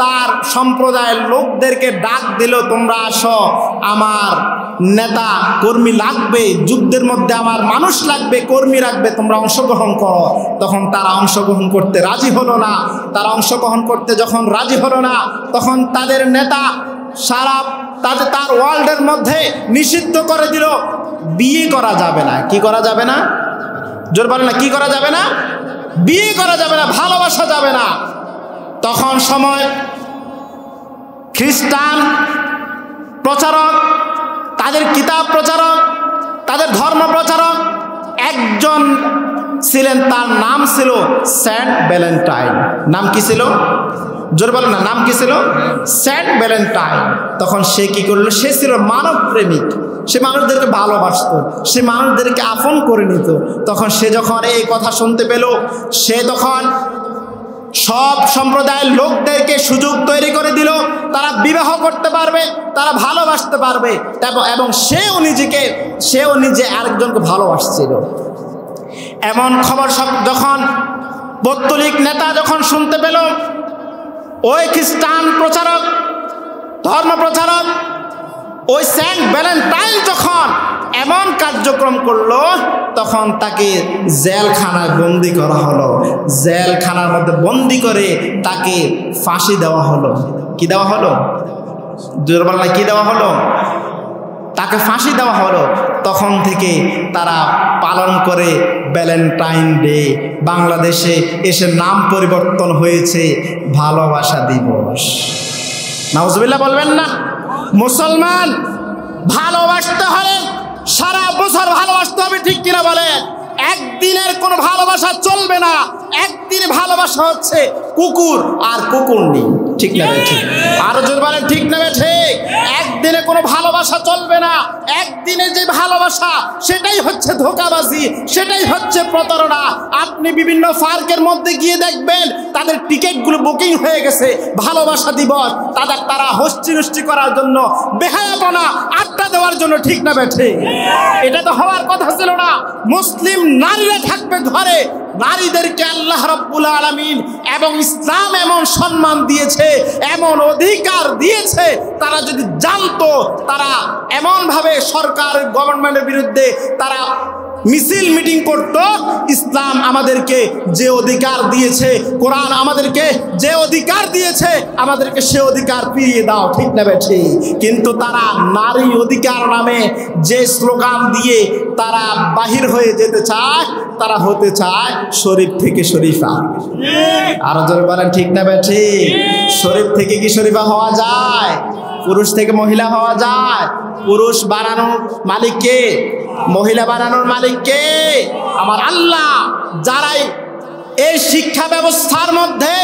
Speaker 1: তার সম্প্রদায়ের লোকদেরকে ডাক দিল, তোমরা আসো, আমার নেতা কর্মী লাগবে, যুদ্ধের মধ্যে আমার মানুষ লাগবে, কর্মী লাগবে, তোমরা অংশগ্রহণ করো। তখন তারা অংশগ্রহণ করতে রাজি হলো না। তারা অংশগ্রহণ করতে যখন রাজি হলো না, তখন তাদের নেতা সারা তার ওয়ার্ল্ডের মধ্যে নিষিদ্ধ করে দিল, বিয়ে করা যাবে না। কি করা যাবে না? জোর বলে না, কি করা যাবে না? বিয়ে করা যাবে না, ভালোবাসা যাবে না। তখন সময় খ্রিস্টান প্রচারক, তাদের কিতাব প্রচারক, তাদের ধর্ম প্রচারক একজন ছিলেন, তার নাম ছিল সেন্ট ভ্যালেন্টাইন। নাম কি ছিল? জোর বলেন না, নাম কি ছিল? Saint Valentine. তখন সে কি করলো? সে ছিল মানব প্রেমিক, সে মানুষদেরকে ভালোবাসত, সে মানুষদেরকে আপন করে নিত। তখন সে যখন এই কথা শুনতে পেল, সে তখন সব সম্প্রদায়ের লোকদেরকে সুযোগ তৈরি করে দিল, তারা বিবাহ করতে পারবে, তারা ভালোবাসতে পারবে, এবং সেও নিজে আরেকজনকে ভালোবাসছিল। এমন খবর সব যখন পৌত্তলিক নেতা যখন শুনতে পেল, ওই খ্রিস্টান প্রচারক, ধর্ম প্রচারক, ওই সেন্ট ভ্যালেন্টাইন যখন এমন কার্যক্রম করলো, তখন তাকে জেলখানায় বন্দি করা হলো। জেলখানার মধ্যে বন্দি করে তাকে ফাঁসি দেওয়া হলো। কি দেওয়া হলো? জোরবাল্লা কি দেওয়া হলো? তাকে ফাঁসি দেওয়া হলো। তখন থেকে তারা পালন করে ভ্যালেন্টাইন ডে। বাংলাদেশে এসে নাম পরিবর্তন হয়েছে ভালোবাসা দিবস। নাউজুবিল্লাহ বলবেন না? মুসলমান ভালোবাসতে হলে সারা বছর ভালোবাসতে হবে, ঠিক কিনা বলেন? একদিনের কোনো ভালোবাসা চলবে না। একদিন ভালোবাসা হচ্ছে কুকুর আর কুকুরনি, ঠিক না ভাই? ঠিক। আরো জোর বলেন, ঠিক না ভাই? ঠিক। একদিনে কোনো ভালোবাসা চলবে না। একদিনে যে ভালোবাসা, সেটাই হচ্ছে ধোঁকাবাজি, সেটাই হচ্ছে প্রতারণা। আপনি বিভিন্ন পার্কের মধ্যে গিয়ে দেখবেন তাদের টিকিটগুলো বুকিং হয়ে গেছে ভালোবাসা দিবস, তারা হস্তি নষ্টি করার জন্য, বেহায়াপনা আড্ডা দেওয়ার জন্য, ঠিক না ভাই? ঠিক। এটা তো হওয়ার কথা ছিল না। মুসলিম নারীরা থাকবে ঘরে, নারীদেরকে আল্লাহ রাব্বুল আলামিন এবং ইসলাম এমন সম্মান দিয়েছে, এমন অধিকার দিয়েছে, তারা যদি জানতো, তারা এমন ভাবে সরকার গভর্নমেন্টের বিরুদ্ধে তারা মিছিল মিটিং করত। ইসলাম আমাদেরকে যে অধিকার দিয়েছে, কোরআন আমাদেরকে যে অধিকার দিয়েছে, আমাদেরকে সে অধিকার ফিরিয়ে দাও, ঠিক না বেঠি? কিন্তু তারা নারী অধিকার নামে যে স্লোগান দিয়ে তারা বাহির হয়ে যেতে চায়, তারা হতে চায় শরীফ থেকে শরীফা। আরো জোরে বলেন, ঠিক না বেঠি? শরীফ থেকে কি শরীফা হওয়া যায়? পুরুষ থেকে মহিলা হওয়া যায়? পুরুষ বানানোর মালিক কে? মহিলা বানানোর মালিক কে? আমার আল্লাহ। যারাই এই শিক্ষা ব্যবস্থার মধ্যে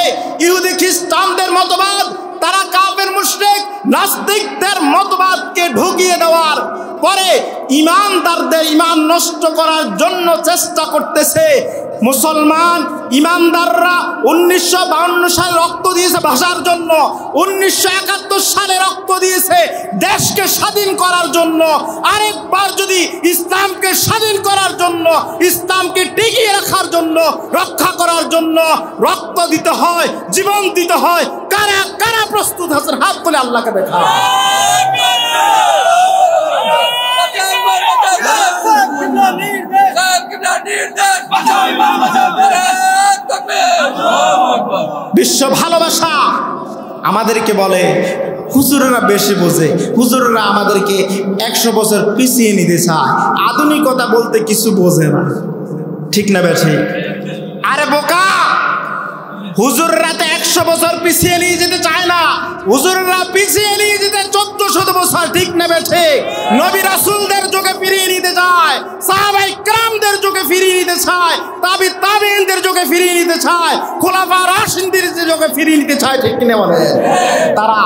Speaker 1: ইহুদি খ্রিস্টানদের মতবাদ, তারা কাফের মুশরিক নাস্তিকদের মতবাদকে ঢুকিয়ে দেওয়ার পরে ইমানদারদের ইমান নষ্ট করার জন্য চেষ্টা করতেছে। মুসলমান ইমানদাররা 1952 সালে রক্ত দিয়েছে ভাষার জন্য, 1971 সালে রক্ত দিয়েছে দেশকে স্বাধীন করার জন্য। আরেকবার যদি ইসলামকে স্বাধীন করার জন্য, ইসলামকে টিকিয়ে রাখার জন্য, রক্ষা করার জন্য রক্ত দিতে হয়, জীবন দিতে হয়, কারা কারা প্রস্তুত আছেন? হাত তুলে আল্লাহকে দেখা। বিশ্ব ভালোবাসা আমাদেরকে বলে হুজুরেরা বেশি বোঝে, হুজুরেরা আমাদেরকে 100 বছর পিছিয়ে নিতে চায়, আধুনিকতা বলতে কিছু বোঝে না, ঠিক না বেশি? আরে বোকা, হুজুররা তো 100 বছর পিছিয়ে নিয়ে যেতে চায় না, হুজুররা পিছিয়ে নিয়ে যেতে 1400 বছর, ঠিক না বেঠে? নবী রাসূলদের যুগে ফিরিয়ে নিতে যায়, সাহাবায়ে কেরামদের যুগে ফিরিয়ে নিতে চায়, তাবিঈনদের যুগে ফিরিয়ে নিতে চায়, খোলাফা রাশিদিনদের যুগে ফিরিয়ে নিতে চায়, ঠিক কিনা বলে? তারা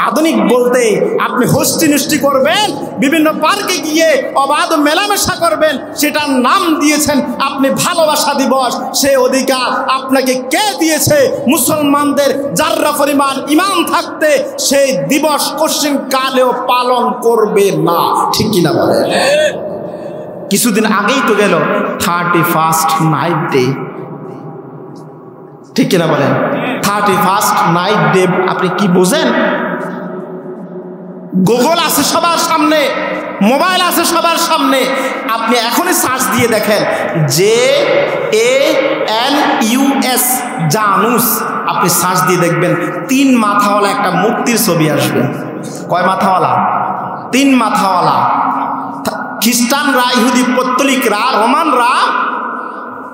Speaker 1: আধুনিক বলতে আপনি হোস্টি নষ্টি করবেন, বিভিন্ন পার্কে গিয়ে অবাধ মেলামেশা করবেন, সেটার নাম দিয়েছেন আপনি ভালোবাসা দিবস। সেই অধিকার আপনাকে কে দিয়েছে? মুসলমানদের যারা পরিমাণ ঈমান থাকতে সেই দিবস কোশ্চিন কালেও পালন করবে না, ঠিক কিনা বলে? কিছুদিন আগেই তো গেল 31st নাইট ডে, ঠিক কিনা বলেন? 31st নাইট ডে আপনি কি বোঝেন? গুগল আছে সবার সামনে, মোবাইল আছে সবার সামনে, আপনি এখনই সার্চ দিয়ে দেখেন JANUS জানুস, আপনি সার্চ দিয়ে দেখবেন 3 মাথাওয়ালা একটা মূর্তির ছবি আসবে। কয় মাথাওয়ালা? 3 মাথাওয়ালা। খ্রিস্টানরা, ইহুদি পত্তলিকরা, রোমানরা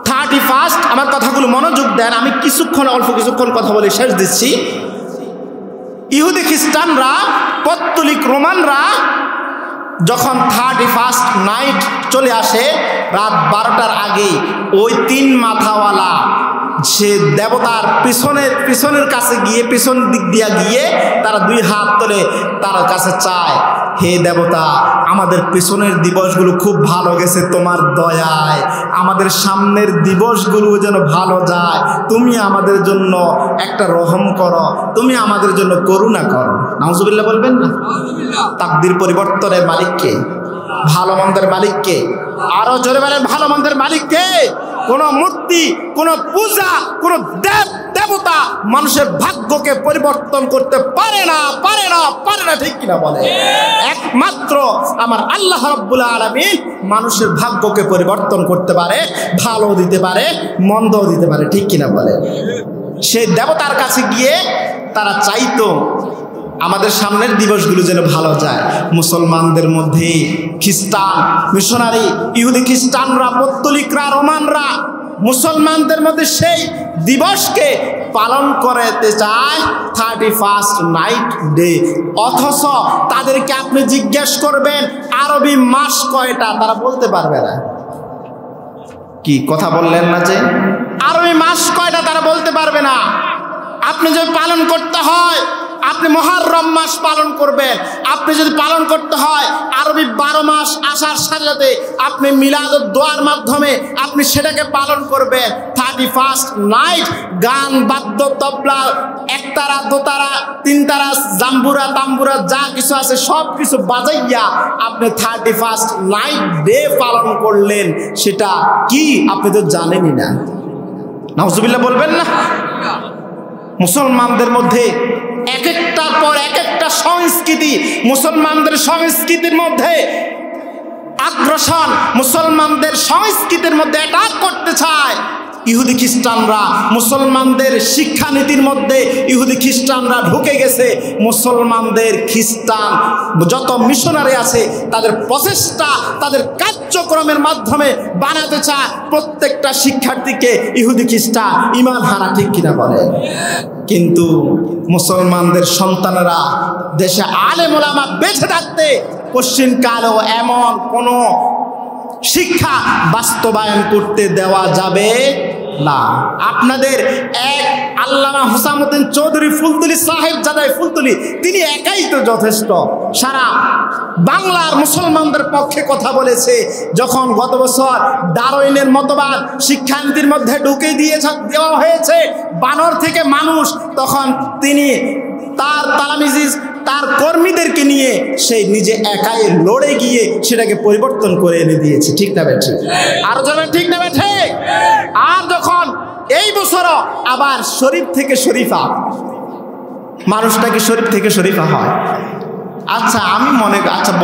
Speaker 1: 31st, আমার কথাগুলো মনোযোগ দেন, আমি অল্প কিছুক্ষণ কথা বলে শেষ দিচ্ছি। ইহুদি খ্রিস্টানরা, পত্তলিক রোমানরা যখন 31st নাইট চলে আসে, রাত 12টার আগে ওই 3 মাথাওয়ালা সে দেবতার পিছনের কাছে গিয়ে, পিছন দিক দিয়া গিয়ে তারা 2 হাত তোলে, তার কাছে চায়, হে দেবতা, আমাদের পিছনের দিবসগুলো খুব ভালো গেছে তোমার দয়ায়, আমাদের সামনের দিবসগুলো যেন ভালো যায়, তুমি আমাদের জন্য একটা রহম করো, তুমি আমাদের জন্য করুণা করো। নাউজুবিল্লাহ বলবেন না? তাকদীর পরিবর্তনের মালিককে, ভালো মন্দের মালিককে, আরো জোরে বলেন ভালো মন্দের মালিককে। কোন মূর্তি, কোন পূজা, কোন দেবতা মানুষের ভাগ্যকে পরিবর্তন করতে পারে না, পারে না, পারে না, ঠিক কিনা বলে? একমাত্র আমার আল্লাহ রাব্বুল আলামিন মানুষের ভাগ্যকে পরিবর্তন করতে পারে, ভালো দিতে পারে, মন্দ দিতে পারে, ঠিক কিনা বলে? সেই দেবতার কাছে গিয়ে তারা চাইতো আমাদের সামনের দিবসগুলো যেন ভালো যায়। মুসলমানদের মধ্যে খ্রিস্টান, মিশনারি, ইহুদি খ্রিস্টানরা, পত্তলিকরা, রোমানরা মুসলমানদের মধ্যে সেই দিবসকে পালন করতে চায় 31st নাইট ডে, অথচ তাদেরকে আপনি জিজ্ঞেস করবেন আরবি মাস কয়টা, তারা বলতে পারবে না। কি কথা বললেন না যে আরবি মাস কয়টা, তারা বলতে পারবে না। আপনি যদি পালন করতে হয়, আপনি মুহররম মাস পালন করবেন। আপনি যদি পালন করতে হয় আরবি 12 মাস আসার সাথে সাথে আপনি মিলাদুদ দোয়ার মাধ্যমে আপনি সেটাকে পালন করবেন। 31st নাইট গান, বাদ্য, তবলা, একতারা, দোতারা, তিনতারা, জাম্বুরা, তাম্বুরা যা কিছু আছে সব কিছু বাজাইয়া আপনি 31st নাইট ডে পালন করলেন, সেটা কি আপনি তো জানেনই না। নাউজুবিল্লাহ বলবেন না? মুসলমানদের মধ্যে এক একটার পর এক একটা সংস্কৃতি, মুসলমানদের সংস্কৃতির মধ্যে আগ্রাসন, মুসলমানদের সংস্কৃতির মধ্যে অ্যাটাক করতে চায় ইহুদি খ্রিস্টানরা। মুসলমানদের শিক্ষানীতির মধ্যে ইহুদি খ্রিস্টানরা ঢুকে গেছে। মুসলমানদের খ্রিস্টান যত মিশনারি আছে তাদের প্রচেষ্টা, তাদের কার্যক্রমের মাধ্যমে বানাতে চায় প্রত্যেকটা শিক্ষার্থীকে ইহুদি খ্রিস্টান, ঈমান হারা, ঠিক কিনা বলে? কিন্তু মুসলমানদের সন্তানেরা দেশে আলেম ওলামা বেঁচে থাকতে পশ্চিমকালেও এমন কোনো শিক্ষা বাস্তবায়ন করতে দেওয়া যাবে না। আপনাদের এক আল্লামা হুসামউদ্দিন চৌধুরী ফুলতলি সাহেব জাদাই ফুলতলি, তিনি একাই তো যথেষ্ট। সারা বাংলার মুসলমানদের পক্ষে কথা বলেছে। যখন গত বছর ডারউইনের মতবাদ শিক্ষানীতির মধ্যে ঢুকে দেওয়া হয়েছে, বানর থেকে মানুষ, তখন তিনি তার তালামিজি, তার কর্মীদেরকে নিয়ে সেই নিজে একাই লড়ে গিয়ে সেটাকে পরিবর্তন করে এনে দিয়েছে, ঠিক না বেঠে? আর জানেন ঠিক না বেঠে? আর যখন এই বছরও আবার শরীফ থেকে শরীফা, মানুষটাকে শরীফ থেকে শরীফা হয়। আচ্ছা আমি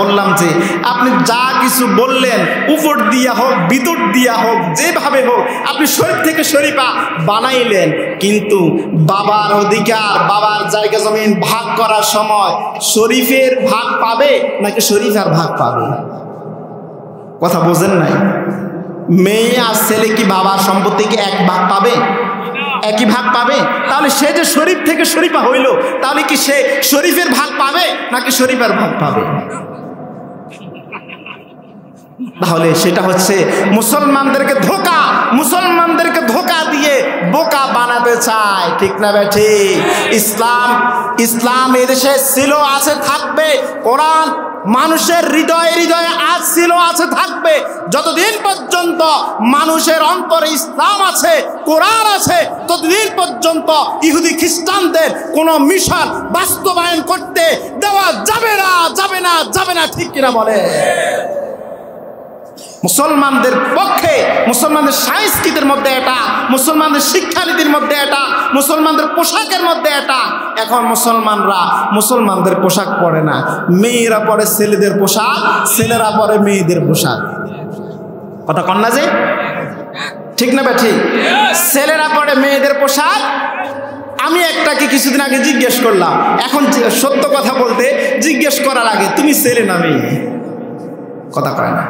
Speaker 1: বললাম যে আপনি যা কিছু বললেন, উপর দিয়া হোক ভিতর দিয়া হোক যেভাবে হোক আপনি শরীফ থেকে শরীফা বানাইলেন, কিন্তু বাবার অধিকার, বাবার জায়গা জমিন ভাগ করার সময় শরীফের ভাগ পাবে নাকি শরীফার ভাগ পাবে? কথা বোঝেন নাই? মেয়ে আর ছেলে কি বাবার সম্পত্তিকে এক ভাগ পাবে? একই ভাগ পাবে? তাহলে সে যে শরীফ থেকে শরীফা হইল, তাহলে কি সে শরীফের ভাগ পাবে নাকি শরীফের ভাগ পাবে? তাহলে সেটা হচ্ছে মুসলমানদেরকে ধোঁকা দিয়ে বোকা বানাতে চায়, ঠিক না বেঠি? ইসলাম এদেশে ছিল, আছে, থাকবে। কোরআন মানুষের হৃদয়ে হৃদয়ে আজ ছিল, আছে, থাকবে। যতদিন পর্যন্ত মানুষের অন্তরে ইসলাম আছে, কোরআন আছে, ততদিন পর্যন্ত ইহুদি খ্রিস্টানদের কোনো মিশন বাস্তবায়ন করতে দেওয়া যাবে না, ঠিক কিনা বলে? মুসলমানদের পক্ষে, মুসলমানদের সংস্কৃতির মধ্যে এটা, মুসলমানদের শিক্ষানীতির মধ্যে এটা, মুসলমানদের পোশাকের মধ্যে এটা। এখন মুসলমানদের পোশাক পরে না, মেয়েরা পরে ছেলেদের পোশাক, ছেলেরা পরে মেয়েদের পোশাক। কথা কন না যে, ঠিক না? ঠিক। ছেলেরা পরে মেয়েদের পোশাক। আমি একটাকে কিছুদিন আগে জিজ্ঞেস করলাম, এখন সত্য কথা বলতে জিজ্ঞেস করার আগে তুমি ছেলে না মেয়ে? কথা কয় না,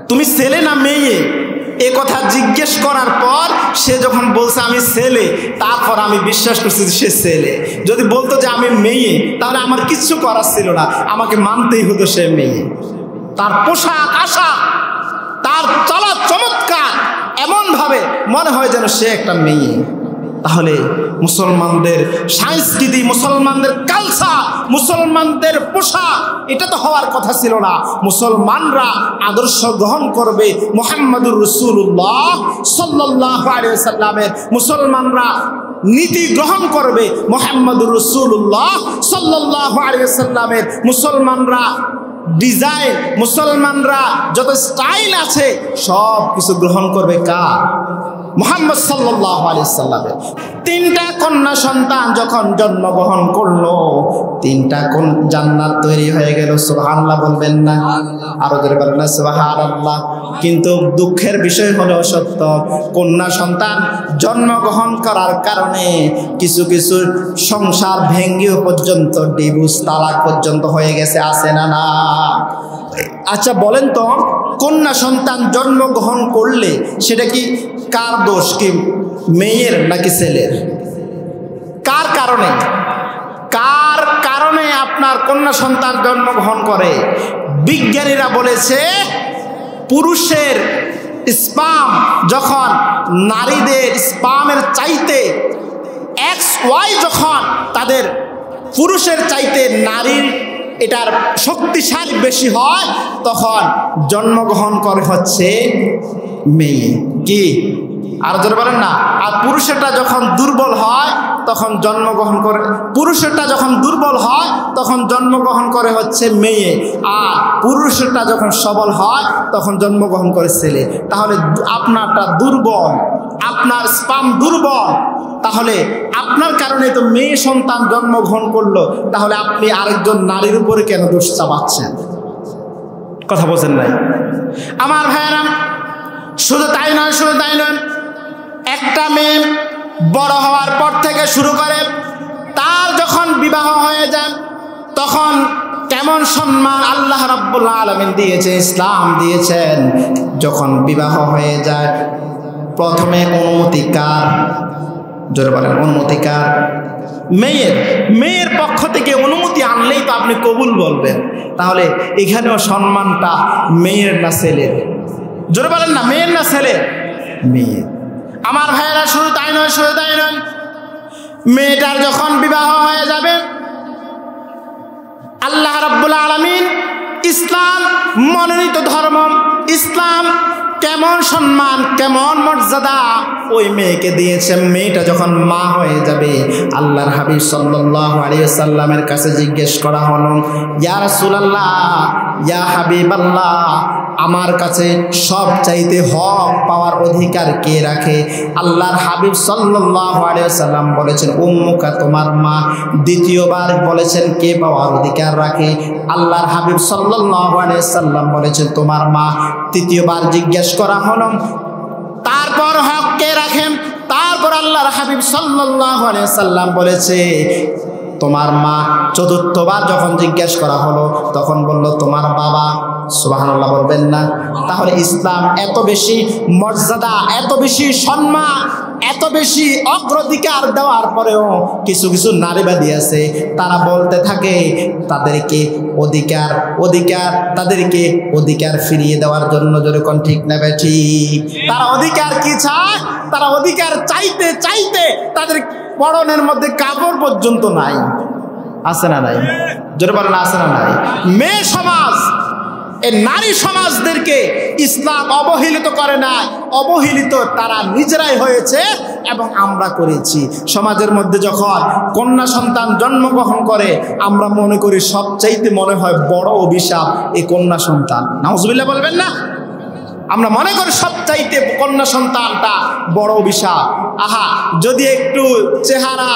Speaker 1: তুমি ছেলে না মেয়ে? এ কথা জিজ্ঞেস করার পর সে যখন বলছে আমি ছেলে, তারপর আমি বিশ্বাস করছি সে ছেলে। যদি বলতো যে আমি মেয়ে, তাহলে আমার কিচ্ছু করার ছিল না, আমাকে মানতেই হতো সে মেয়ে। তার পোশাক আশাক, তার চলা চমৎকার, এমন ভাবে মনে হয় যেন সে একটা মেয়ে। তাহলে মুসলমানদের সংস্কৃতি, মুসলমানদের কালচার, মুসলমানদের পোশাক, এটা তো হওয়ার কথা ছিল না। মুসলমানরা আদর্শ গ্রহণ করবে মুহাম্মদুর রাসূলুল্লাহ সাল্লাল্লাহু আলাইহি ওয়াসাল্লামের, মুসলমানরা নীতি গ্রহণ করবে মুহাম্মদুর রাসূলুল্লাহ সাল্লাল্লাহু আলাইহি ওয়াসাল্লামের, মুসলমানরা ডিজাইন, মুসলমানরা যত স্টাইল আছে সব কিছু গ্রহণ করবে কার? মুহাম্মদ সাল্লাল্লাহু আলাইহি সাল্লামের। তিনটা কন্যা সন্তান যখন জন্মগ্রহণ করলো, তিনটা কোন জান্নাত তৈরি হয়ে গেল। সুবহানাল্লাহ বলবেন না? আরো জোরে বলেন না সুবহানাল্লাহ। কিন্তু দুঃখের বিষয় হলো সত্য, কন্যা সন্তান জন্মগ্রহণ করার কারণে কিছু কিছু সংসার ভেঙ্গেও পর্যন্ত ডিভোর্স, তালাক পর্যন্ত হয়ে গেছে, আছে না? না। আচ্ছা বলেন তো, কন্যা সন্তান জন্মগ্রহণ করলে সেটা কি কার দোষ? কি মেয়ের নাকি ছেলের? কার কারণে আপনার কন্যা সন্তান জন্মগ্রহণ করে? বিজ্ঞানীরা বলেছে পুরুষের স্পাম যখন নারীদের স্পামের চাইতে XY যখন তাদের পুরুষের চাইতে নারীর এটার শক্তিশালী বেশি হয়, তখন জন্মগ্রহণ করে হচ্ছে মেয়ে। কি? আর জোরে বলেন না। আর পুরুষেরটা যখন দুর্বল হয় তখন জন্মগ্রহণ করে, পুরুষেরটা যখন দুর্বল হয় তখন জন্মগ্রহণ করে হচ্ছে মেয়ে, আর পুরুষেরটা যখন সবল হয় তখন জন্মগ্রহণ করে ছেলে। তাহলে আপনারটা দুর্বল, আপনার স্পাম দুর্বল, তাহলে আপনার কারণে তো মেয়ে সন্তান জন্মগ্রহণ করলো, তাহলে আপনি আরেকজন নারীর উপরে কেন দোষ চাপাচ্ছেন? কথা বলছেন নাই আমার ভাইয়েরা? শুধু তাই নয়, একটা মেয়ে বড় হওয়ার পর থেকে শুরু করে তার যখন বিবাহ হয়ে যায় তখন কেমন সম্মান আল্লাহ রাব্বুল আলামিন দিয়েছে, ইসলাম দিয়েছেন। যখন বিবাহ হয়ে যায় প্রথমে অনুমতি কার? জোরে বলেন, অনুমতি কার? মেয়ের পক্ষ থেকে অনুমতি আনলেই তো আপনি কবুল বলবেন। তাহলে এখানেও সম্মানটা মেয়ের না ছেলের? জোরে বলেন না, মেয়ের না ছেলের? মেয়ের। আমার ভাইয়েরা শুধু তাই নয়, মেয়েটার যখন বিবাহ হয়ে যাবে আল্লাহ রাব্বুল আলামিন ইসলাম মনোনীত ধর্ম, ইসলাম কেমন সম্মান, কেমন মর্যাদা ওই মেয়েকে দিয়েছে। মেয়েটা যখন মা হয়ে যাবে আল্লাহর হাবিব সাল্লাল্লাহু আলাইহি ওয়াসাল্লামের কাছে জিজ্ঞেস করা হলো, ইয়া রাসূলুল্লাহ, ইয়া হাবিবাল্লাহ, আমার কাছে সব চাইতে হক পাওয়ার অধিকার কে রাখে? আল্লাহর হাবিব সাল্লাল্লাহু আলাইহি ওয়াসাল্লাম বলেছেন উম্মুকা, তোমার মা। দ্বিতীয়বার বলেছেন কে পাওয়ার অধিকার রাখে? আল্লাহর হাবিব সাল্লাল্লাহু আলাইহি ওয়াসাল্লাম বলেছেন তোমার মা। তৃতীয়বার জিজ্ঞেস করা হলো তারপর হক কে রাখেন? তারপর আল্লাহর হাবিব সাল্লাল্লাহু আলাইহি ওয়াসাল্লাম বলেছে তোমার মা। চতুর্থবার যখন জিজ্ঞেস করা হলো তখন বলল তোমার বাবা। সুবহানাল্লাহ বলবেন না? তাহলে ইসলাম এত বেশি মর্যাদা, এত বেশি সম্মান, এত এত বেশি অগ্রাধিকার দেওয়ার পরেও কিছু কিছু নারীবাদী আছে, তারা বলতে থাকে তাদেরকে অধিকার ফিরিয়ে দেওয়ার জন্য, যেরকম ঠিক না ঠিক? তারা অধিকার কি চায়? তারা অধিকার চাইতে চাইতে তাদের পরনের মধ্যে কাপড় পর্যন্ত নাই। আছে না নাই? জোরে বলেন আছে না নাই? মেয়ে সমাজ, এই নারী সমাজদেরকে ইসলাম অবহেলিত করে না, অবহেলিত তারা নিজেরাই হয়েছে এবং আমরা করেছি। সমাজের মধ্যে যখন কন্যা সন্তান জন্মগ্রহণ করে, আমরা মনে করি সবচাইতে মনে হয় বড় অভিশাপ এই কন্যা সন্তান। নাউজুবিল্লাহ বলবেন না? আমরা মনে করি সবচাইতে কন্যা সন্তানটা বড় অভিশাপ। আহা, যদি একটু চেহারা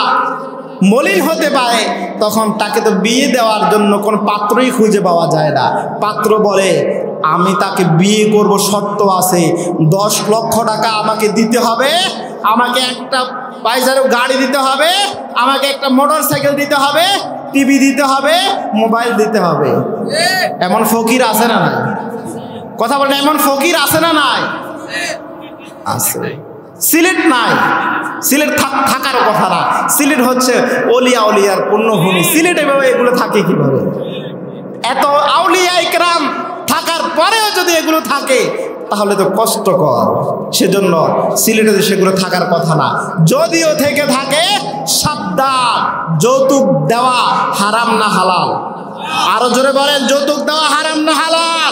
Speaker 1: মলিন হতে পারে, তখন তাকে তো বিয়ে দেওয়ার জন্য কোনো পাত্রই খুঁজে পাওয়া যায় না। পাত্র বলে আমি তাকে বিয়ে করব, শর্ত আছে, 10 লক্ষ টাকা আমাকে দিতে হবে, আমাকে একটা পাইজারো গাড়ি দিতে হবে, আমাকে একটা মোটর সাইকেল দিতে হবে, টিভি দিতে হবে, মোবাইল দিতে হবে। এমন ফকির আছে না নাই? কথা বলেন, এমন ফকির আছে না নাই? আছে। সিলেট নাই, সিলেট থাকার কথা না। সিলেট হচ্ছে অলিয়া উলিয়ার পূর্ণভূমি। সিলেট এভাবে এগুলো থাকে কিভাবে? এত আউলিয়া ইকরাম থাকার পরেও যদি এগুলো থাকে তাহলে তো কষ্টকর। সেজন্য সিলেটে সেগুলো থাকার কথা না। যদিও থেকে থাকে, সাবধান, যৌতুক দেওয়া হারাম না হালাল? আরো জোরে বলেন, যৌতুক দেওয়া হারাম না হালাল?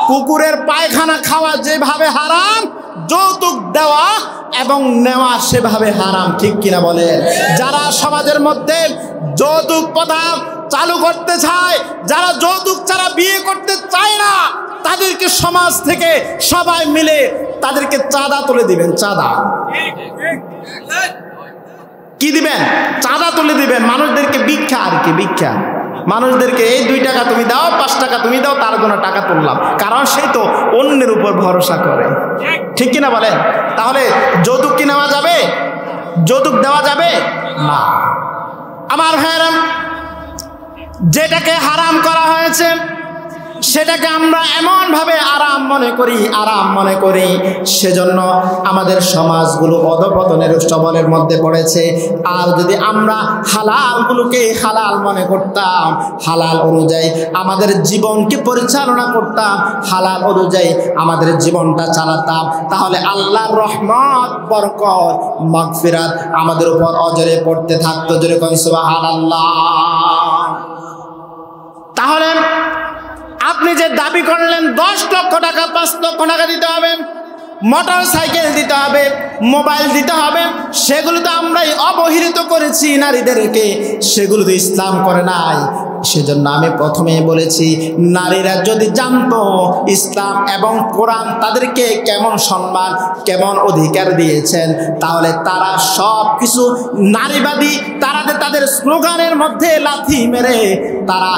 Speaker 1: কুকুরের পায়খানা খাওয়া যেভাবে হারাম, যৌতুক দেওয়া এবং নেওয়া সেভাবে হারাম। ঠিক কিনা বলেন? যারা সমাজের মধ্যে যৌতুক প্রথা চালু করতে চায়, যারা যৌতুক ছাড়া বিয়ে করতে চায় না, তাদেরকে সমাজ থেকে সবাই মিলে তাদেরকে চাঁদা তুলে দিবেন। চাঁদা কি দিবেন? চাঁদা তুলে দিবেন। মানুষদেরকে ভিক্ষা, আর কি ভিক্ষা, মানুষদেরকে এই 2 টাকা তুমি দাও, 5 টাকা তুমি দাও, তার জন্য টাকা তুললাম। কারণ সেই তো অন্যের উপর ভরসা করে। ঠিক কিনা বলেন? তাহলে যৌতুক কি নেওয়া যাবে? যৌতুক দেওয়া যাবে না। আমার ভাইয়েরা, যেটাকে হারাম করা হয়েছে সেটাকে আমরা এমনভাবে আরাম মনে করি, সেজন্য আমাদের সমাজগুলো অধঃপতনের সবলের মধ্যে পড়েছে। আর যদি আমরা হালালগুলোকে হালাল মনে করতাম, হালাল অনুযায়ী আমাদের জীবনকে পরিচালনা করতাম, হালাল অনুযায়ী আমাদের জীবনটা চালাতাম, তাহলে আল্লাহর রহমত, বরকত, মাগফিরাত আমাদের উপর অজরে পড়তে থাকতো। যেরকম সুবহানাল্লাহ। তাহলে আপনি যে দাবি করলেন 10 লক্ষ টাকা, 5 লক্ষ টাকা দিতে হবে, মোটর সাইকেল দিতে হবে, মোবাইল দিতে হবে, সেগুলো তো আমরাই অবহেলিত করেছি নারীদেরকে, সেগুলো তো ইসলাম করে নাই। সেজন্য আমি প্রথমেই বলেছি, নারীরা যদি জানতো ইসলাম এবং কোরআন তাদেরকে কেমন সম্মান, কেমন অধিকার দিয়েছেন, তাহলে তারা সব কিছু নারীবাদী, তাদের স্লোগানের মধ্যে লাথি মেরে তারা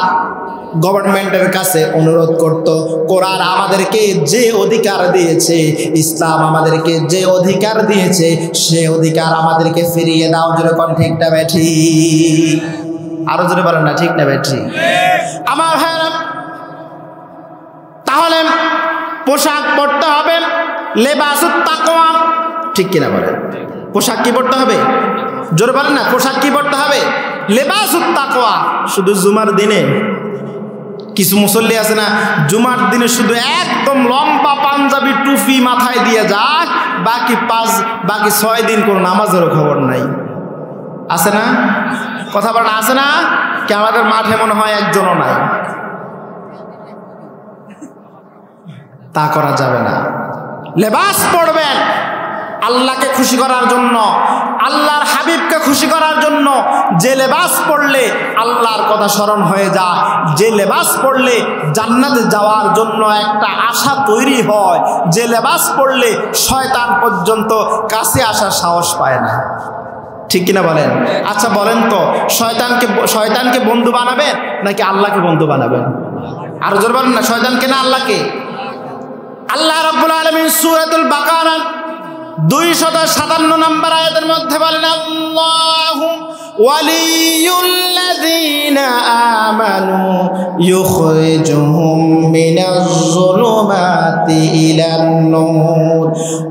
Speaker 1: গভর্নমেন্টের কাছে অনুরোধ করত, কোরআন আমাদেরকে যে অধিকার দিয়েছে, ইসলাম আমাদেরকে যে অধিকার দিয়েছে, সে অধিকার আমাদেরকে ফিরিয়ে দাও। যেরকম ঠিক না বেঠি? আরো জোরে বলেন না, ঠিক না বেঠি? আমার ভাইরা, তাহলে পোশাক পরতে হবে, লেবাসুত তাকওয়া। ঠিক কিনা বলেন? পোশাক কি পরতে হবে? জোরে বলেন না, পোশাক কি পরতে হবে? লেবাসুত তাকওয়া। শুধু জুমার দিনে কিছু মুসল্লি আছে না, জুমার দিনে শুধু একদম লম্বা পাঞ্জাবি টুপি মাথায় দিয়ে যায়, বাকি 6 দিন কোনো নামাজেরও খবর নাই। আছে না? কথা বলেন, আছে না? কি আমাদের মাঠে মনে হয় একজনও নাই? তা করা যাবে না। লেবাস পড়বেন আল্লাহকে খুশি করার জন্য, আল্লাহর হাবিবকে খুশি করার জন্য। যে লেবাস পড়লে আল্লাহর কথা স্মরণ হয়ে যায়, যে লেবাস পড়লে জান্নাতে যাওয়ার জন্য একটা আশা তৈরি হয়, যে লেবাস পড়লে শয়তান পর্যন্ত কাছে আসার সাহস পায় না। ঠিক কিনা বলেন? আচ্ছা বলেন তো, শয়তানকে বন্ধু বানাবেন নাকি আল্লাহকে বন্ধু বানাবেন? আরো জোর বলেন না, শয়তানকে না আল্লাহকে? আল্লাহ রাব্বুল আলামিন সূরাতুল বাকারা 257 নম্বর আয়াতের মধ্যে বলেন, আল্লাহু ওয়ালিয়ুল্লাযীনা আমানু ইউখরিজুহুম মিনাজ-যুলুমাতি ইলান-নূর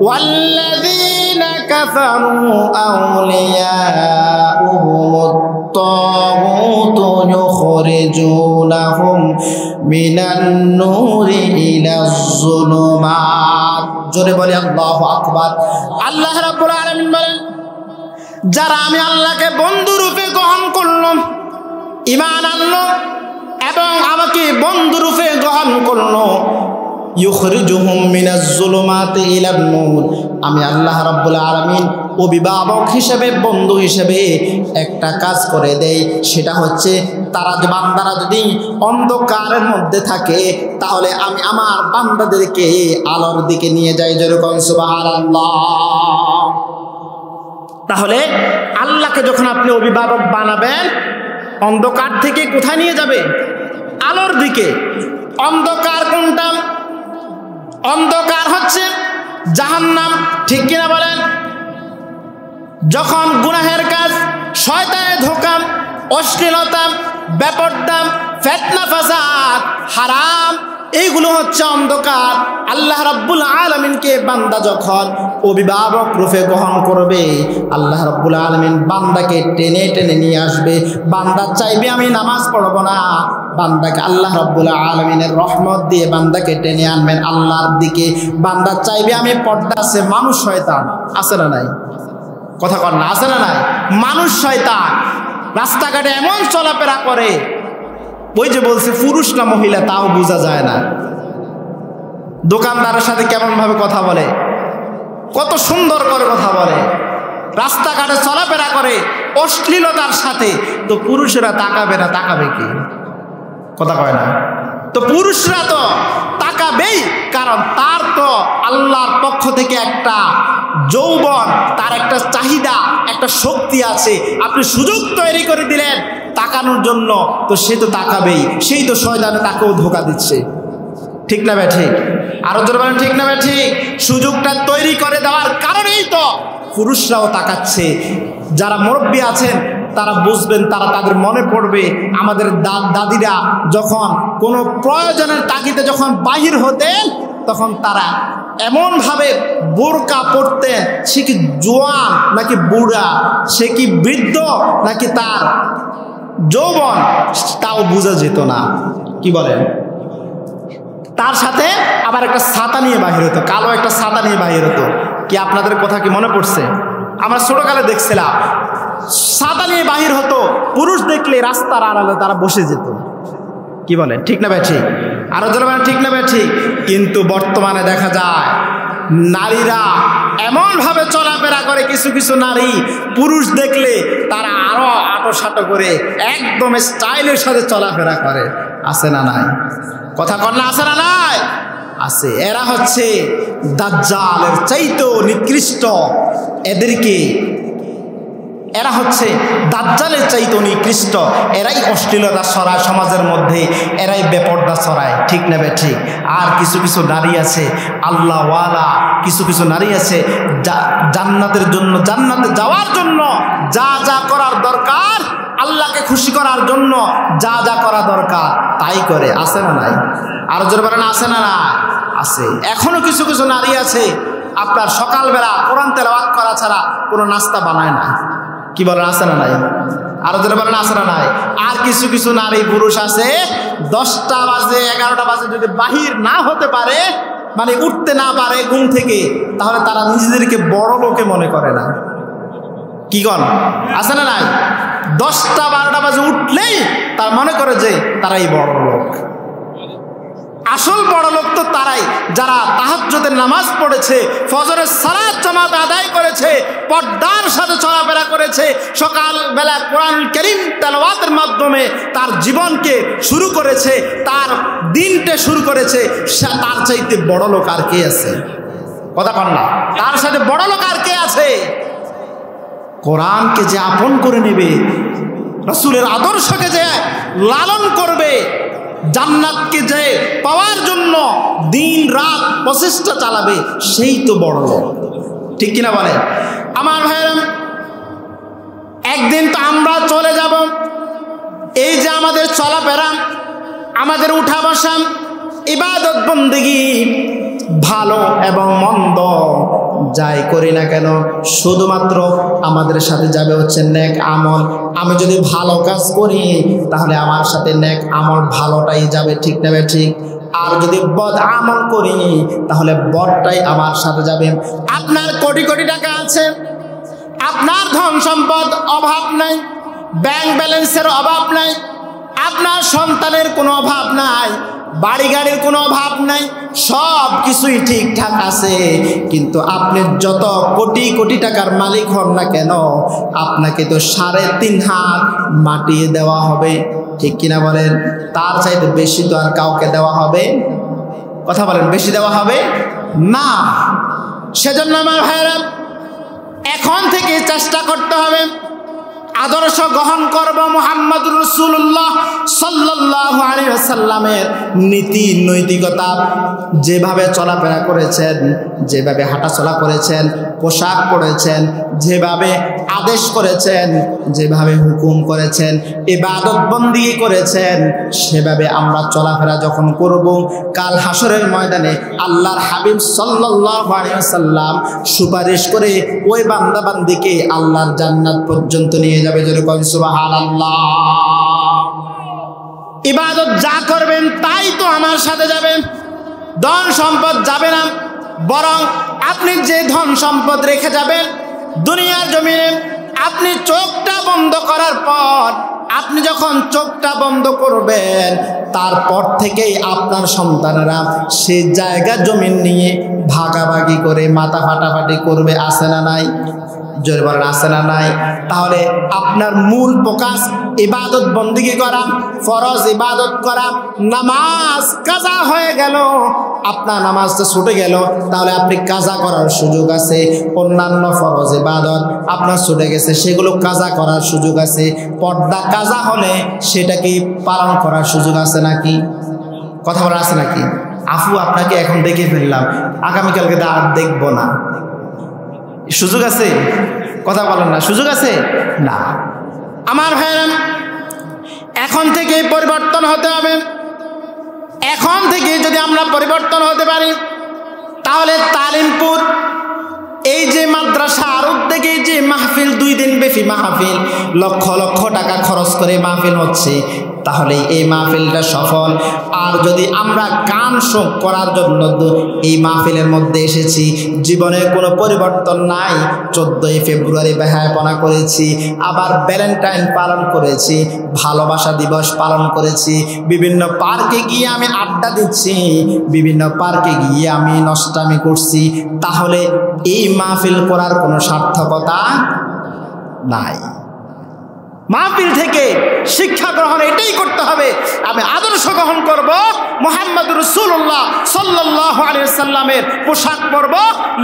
Speaker 1: ওয়াল্লাযীনা كفروا أولياؤهم الطاغوت يخرجونهم من النور إلى الظلمات জোরে বলি আল্লাহু আকবার। আল্লাহ রাব্বুল আলামিন বলেন, যারা আমি আল্লাহকে বন্ধু রূপে গ্রহণ করলাম, ঈমান আনলো এবং আমাকে বন্ধু রূপে গ্রহণ করলো, ইউখরিজুহুম মিনাজ যুলুমাতি ইলান নূর, আমি আল্লাহ রাব্বুল আলামিন অভিভাবক হিসেবে, বন্ধু হিসেবে একটা কাজ করে দেই। সেটা হচ্ছে তারা বান্দারা যদি অন্ধকারের মধ্যে থাকে তাহলে আমি আমার বান্দাদেরকে আলোর দিকে নিয়ে যাই। যেরকম সুবহানাল্লাহ। তাহলে আল্লাহকে যখন আপনি অভিভাবক বানাবেন, অন্ধকার থেকে কোথায় নিয়ে যাবে? আলোর দিকে। অন্ধকার কোনটা? অন্ধকার হচ্ছে জাহান্নাম, ঠিক কিনা বলেন? যখন গুনাহের কাজ, শয়তানের ধোঁকা, অশ্লীলতা, বেপরদা, ফিতনা ফাসাদ, হারাম, এইগুলো হচ্ছে অন্ধকার। আল্লাহ রাব্বুল আলামিনকে বান্দা যখন অভিভাবক রূপে গ্রহণ করবে, আল্লাহ রাব্বুল আলামিন বান্দাকে টেনে টেনে নিয়ে আসবে। বান্দা চাইবে আমি নামাজ পড়ব না, বান্দাকে আল্লাহ রাব্বুল আলামিনের রহমত দিয়ে বান্দাকে টেনে আনবেন আল্লাহর দিকে। বান্দা চাইবে আমি পর্দা আছে, মানুষ শয়তান আছে না নাই? কথা কর না, আছে না নাই? মানুষ শয়তান রাস্তাঘাটে এমন চলাফেরা করে, ওই যে বলছে পুরুষ না মহিলা তাও বোঝা যায় না। দোকানদারের সাথে কেমন ভাবে কথা বলে, কত সুন্দর করে কথা বলে, রাস্তাঘাটে চলাফেরা করে অশ্লীলতার সাথে। তো পুরুষেরা তাকাবে না, তাকাবে কি? কথা কয় না। তো পুরুষরা তো তাকাবেই, কারণ তার তো আল্লাহর পক্ষ থেকে একটা যৌবন, তার একটা চাহিদা, একটা শক্তি আছে। আপনি সুযোগ তৈরি করে দিলেন তাকানোর জন্য, তো সে তো তাকাবেই। সেই তো শয়তানে তাকেও ধোঁকা দিচ্ছে, ঠিক না ভাই? ঠিক। আরো জোরে বলেন, ঠিক না ভাই? ঠিক। সুযোগটা তৈরি করে দেওয়ার কারণেই তো পুরুষরাও তাকাচ্ছে। যারা মুরব্বী আছেন তারা বুঝবেন, তারা তাদের মনে পড়বে আমাদের দাদিরা যখন কোনো প্রয়োজনের তাগিদে যখন বাহির হতেন, তখন তারা এমনভাবে বোরকা পরতেন, সে কি জোয়ান নাকি বুড়া, সে কি বৃদ্ধ নাকি তার যৌবন, তাও বোঝা যেত না। কি বলেন? তার সাথে আবার একটা ছাতা নিয়ে বাহির হতো, কালো একটা ছাতা নিয়ে বাহির হতো। কি আপনাদের কথা কি মনে পড়ছে? আমরা ছোটকালে দেখছিলাম ছাতা নিয়ে বাহির হতো, পুরুষ দেখলে রাস্তার আড়ালে তারা বসে যেত। কি বলেন, ঠিক না ভাই? ঠিক। আরো যারা বলেন, ঠিক না ভাই? ঠিক। কিন্তু বর্তমানে দেখা যায় নারীরা এমনভাবে চলাফেরা করে, কিছু কিছু নারী পুরুষ দেখলে তারা আরো আটো সাটো করে একদম স্টাইলের সাথে চলাফেরা করে। আছে না নাই? কথা কর না, আছে না নাই? আছে। এরা হচ্ছে দাজ্জালের চাইতেও নিকৃষ্ট। এরা হচ্ছে দাজ্জালের চাইতেও নিকৃষ্ট। এরাই অশ্লীলতা ছড়ায় সমাজের মধ্যে, এরাই বেপরদা ছড়ায়, ঠিক না ভাই? ঠিক। আর কিছু কিছু নারী আছে আল্লাহওয়ালা, কিছু কিছু নারী আছে জান্নাতের জন্য, জান্নাতে যাওয়ার জন্য যা যা করার দরকার, আল্লাহকে খুশি করার জন্য যা যা করা দরকার তাই করে। আছে না নাই? আরো জোরে বলেন, আছে না না? আছে। এখনো কিছু কিছু নারী আছে আপনার সকালবেলা কোরআন তেলাওয়াত করা ছাড়া কোনো নাস্তা বানায় না। কি বলেন, আছে না নাই? আরো যারা বলেন, আছে না নাই? আর কিছু কিছু নারী পুরুষ আছে 10টা বাজে 11টা বাজে যদি বাহির না হতে পারে, মানে উঠতে না পারে ঘুম থেকে, তাহলে তারা নিজেদেরকে বড় লোকে মনে করে না। কি গণ, আছে না নাই? 10টা 12টা বাজে উঠলেই তার মনে করে যে তারাই বড় লোক। আসল বড় লোক তো তারাই যারা তাহাজ্জুদের নামাজ পড়েছে, ফজরের সালাত জামাত আদায় করেছে, পর্দার সাথে চলাফেরা করেছে, সকালবেলা কোরআন কারীম তেলাওয়াতের মাধ্যমে তার জীবনকে শুরু করেছে, তার দিনটা শুরু করেছে। তার চাইতে বড় লোক আর কে আছে? কথা বল না। তার সাথে বড় লোক আর কে আছে? কোরআনকে যে আপন করে নেবে, রাসূলের আদর্শকে যে লালন করবে, জান্নাতকে যে পাওয়ার জন্য দিন রাত প্রচেষ্টা চালাবে, সেই তো বড় লোক, ঠিক কিনা বলে? আমার ভাইরা, একদিন তো আমরা চলে যাব। এই যে আমাদের চলাফেরা, আমাদের উঠা বসা, ইবাদত বন্দেগী ভালো এবং মন্দ যাই করি না কেন শুধুমাত্র আমাদের সাথে যাবে হচ্ছে নেক আমল। আমি যদি ভালো কাজ করি তাহলে আমার সাথে নেক আমল ভালোটাই যাবে, ঠিক না ঠিক? আর যদি বদ আমল করি তাহলে বদটাই আমার সাথে যাবে। আপনার কোটি কোটি টাকা আছে, আপনার ধন সম্পদ অভাব নাই, ব্যাংক ব্যালেন্সের অভাব নাই, আপনার সন্তানের কোনো অভাব নাই, বাড়ি গাড়ির কোনো অভাব নাই, সব কিছুই ঠিকঠাক আছে, কিন্তু আপনি যত কোটি কোটি টাকার মালিক হন না কেন আপনাকে তো 3.5 হাত মাটিয়ে দেওয়া হবে, ঠিক কিনা বলেন? তার চাইতে বেশি তো আর কাউকে দেওয়া হবে? কথা বলেন, বেশি দেওয়া হবে না। সেজন্য আমার ভাইরা এখন থেকে চেষ্টা করতে হবে আদর্শ গ্রহণ করব মুহাম্মদুর রাসূলুল্লাহ সাল্লাল্লাহু আলাইহি ওয়াসাল্লামের নীতি নৈতিকতা, যেভাবে চলাফেরা করেছেন, যেভাবে হাঁটাচলা করেছেন, পোশাক পরেছেন, যেভাবে আদেশ করেছেন, যেভাবে হুকুম করেছেন, ইবাদত বন্দেগী করেছেন, সেভাবে আমরা চলাফেরা যখন করব কাল হাসরের ময়দানে আল্লাহর হাবিব সাল্লাল্লাহু আলাইহি ওয়াসাল্লাম সুপারিশ করে ওই বান্দা বান্দিকে আল্লাহর জান্নাত পর্যন্ত নিয়ে যাবে। জোরে বলেন সুবহানাল্লাহ। ইবাদত যা করবেন তাই তো আমার সাথে যাবে, ধন সম্পদ যাবে না। বরং আপনি যে ধন সম্পদ রেখে যাবেন দুনিয়ার জমিনে, আপনি চোখটা বন্ধ করার পর, আপনি যখন চোখটা বন্ধ করবেন তারপর থেকেই আপনার সন্তানেরা সেই জায়গা জমিন নিয়ে ভাগাভাগি করে মাথা ফাটাফাটি করবে, আছে না নাই? জোরে বলেন, আছে না নাই? তাহলে আপনার মূল ফোকাস ইবাদত বন্দেগী করা, ফরজ ইবাদত করা। নামাজ কাজা হয়ে গেল, আপনার নামাজটা ছুটে গেল, তাহলে আপনি কাজা করার সুযোগ আছে। অন্যান্য ফরজ ইবাদত আপনার ছুটে গেছে, সেগুলো কাজা করার সুযোগ আছে। পর্দা কাজা হলে সেটাকে পালন করার সুযোগ আছে নাকি? কথা বলা আছে নাকি? আফু আপনাকে এখন দেখে ফেললাম, আগামীকালকে আর দেখবো না, সুযোগ আছে? কথা বলেন না, সুযোগ আছে না? আমার ভাইরা এখন থেকে পরিবর্তন হতে হবে। এখন থেকে যদি আমরা পরিবর্তন হতে পারি তাহলে তালিমপুর এই যে মাদ্রাসা আর উদ্যোগে যে মাহফিল, 2 দিন ব্যাপী মাহফিল, লক্ষ লক্ষ টাকা খরচ করে মাহফিল হচ্ছে, তাহলে এই মাহফিলটা সফল। আর যদি আমরা কান শোক করার জন্য এই মাহফিলের মধ্যে এসেছি, জীবনে কোনো পরিবর্তন নাই, 14ই ফেব্রুয়ারি বেহায়াপনা করেছি, আবার ভ্যালেন্টাইন পালন করেছি, ভালোবাসা দিবস পালন করেছি, বিভিন্ন পার্কে গিয়ে আমি আড্ডা দিচ্ছি, বিভিন্ন পার্কে গিয়ে আমি নষ্টামি করছি, তাহলে এই মাহফিল করার কোনো সার্থকতা নাই। মাহফিল থেকে শিক্ষা গ্রহণ এটাই করতে হবে, আমি আদর্শ গ্রহণ করব মুহাম্মদুর রাসূলুল্লাহ সাল্লাল্লাহু আলাইহি ওয়াসাল্লামের পোশাক পরব,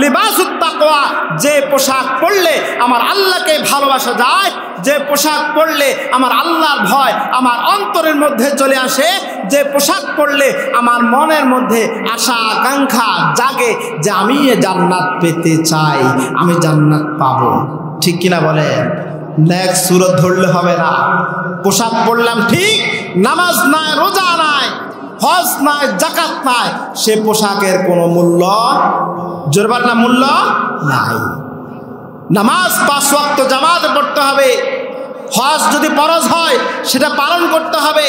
Speaker 1: লিবাসুত তাকওয়া, যে পোশাক পরলে আমার আল্লাহকে ভালোবাসা যায়, যে পোশাক পরলে আমার আল্লাহর ভয় আমার অন্তরের মধ্যে চলে আসে, যে পোশাক পরলে আমার মনের মধ্যে আশা আকাঙ্ক্ষা জাগে যে আমি জান্নাত পেতে চাই, আমি জান্নাত পাবো, ঠিক কিনা বলেন? নেক্সট সুরত ধরলে হবে না। পোশাক পরলাম ঠিক, নামাজ নাই, রোজা নাই, হজ নাই, যাকাত নাই, সে পোশাকের কোনো মূল্য, জোরবার না, মূল্য নাই। নামাজ 5 ওয়াক্ত জামাতে পড়তে হবে, হজ যদি ফরজ হয় সেটা পালন করতে হবে,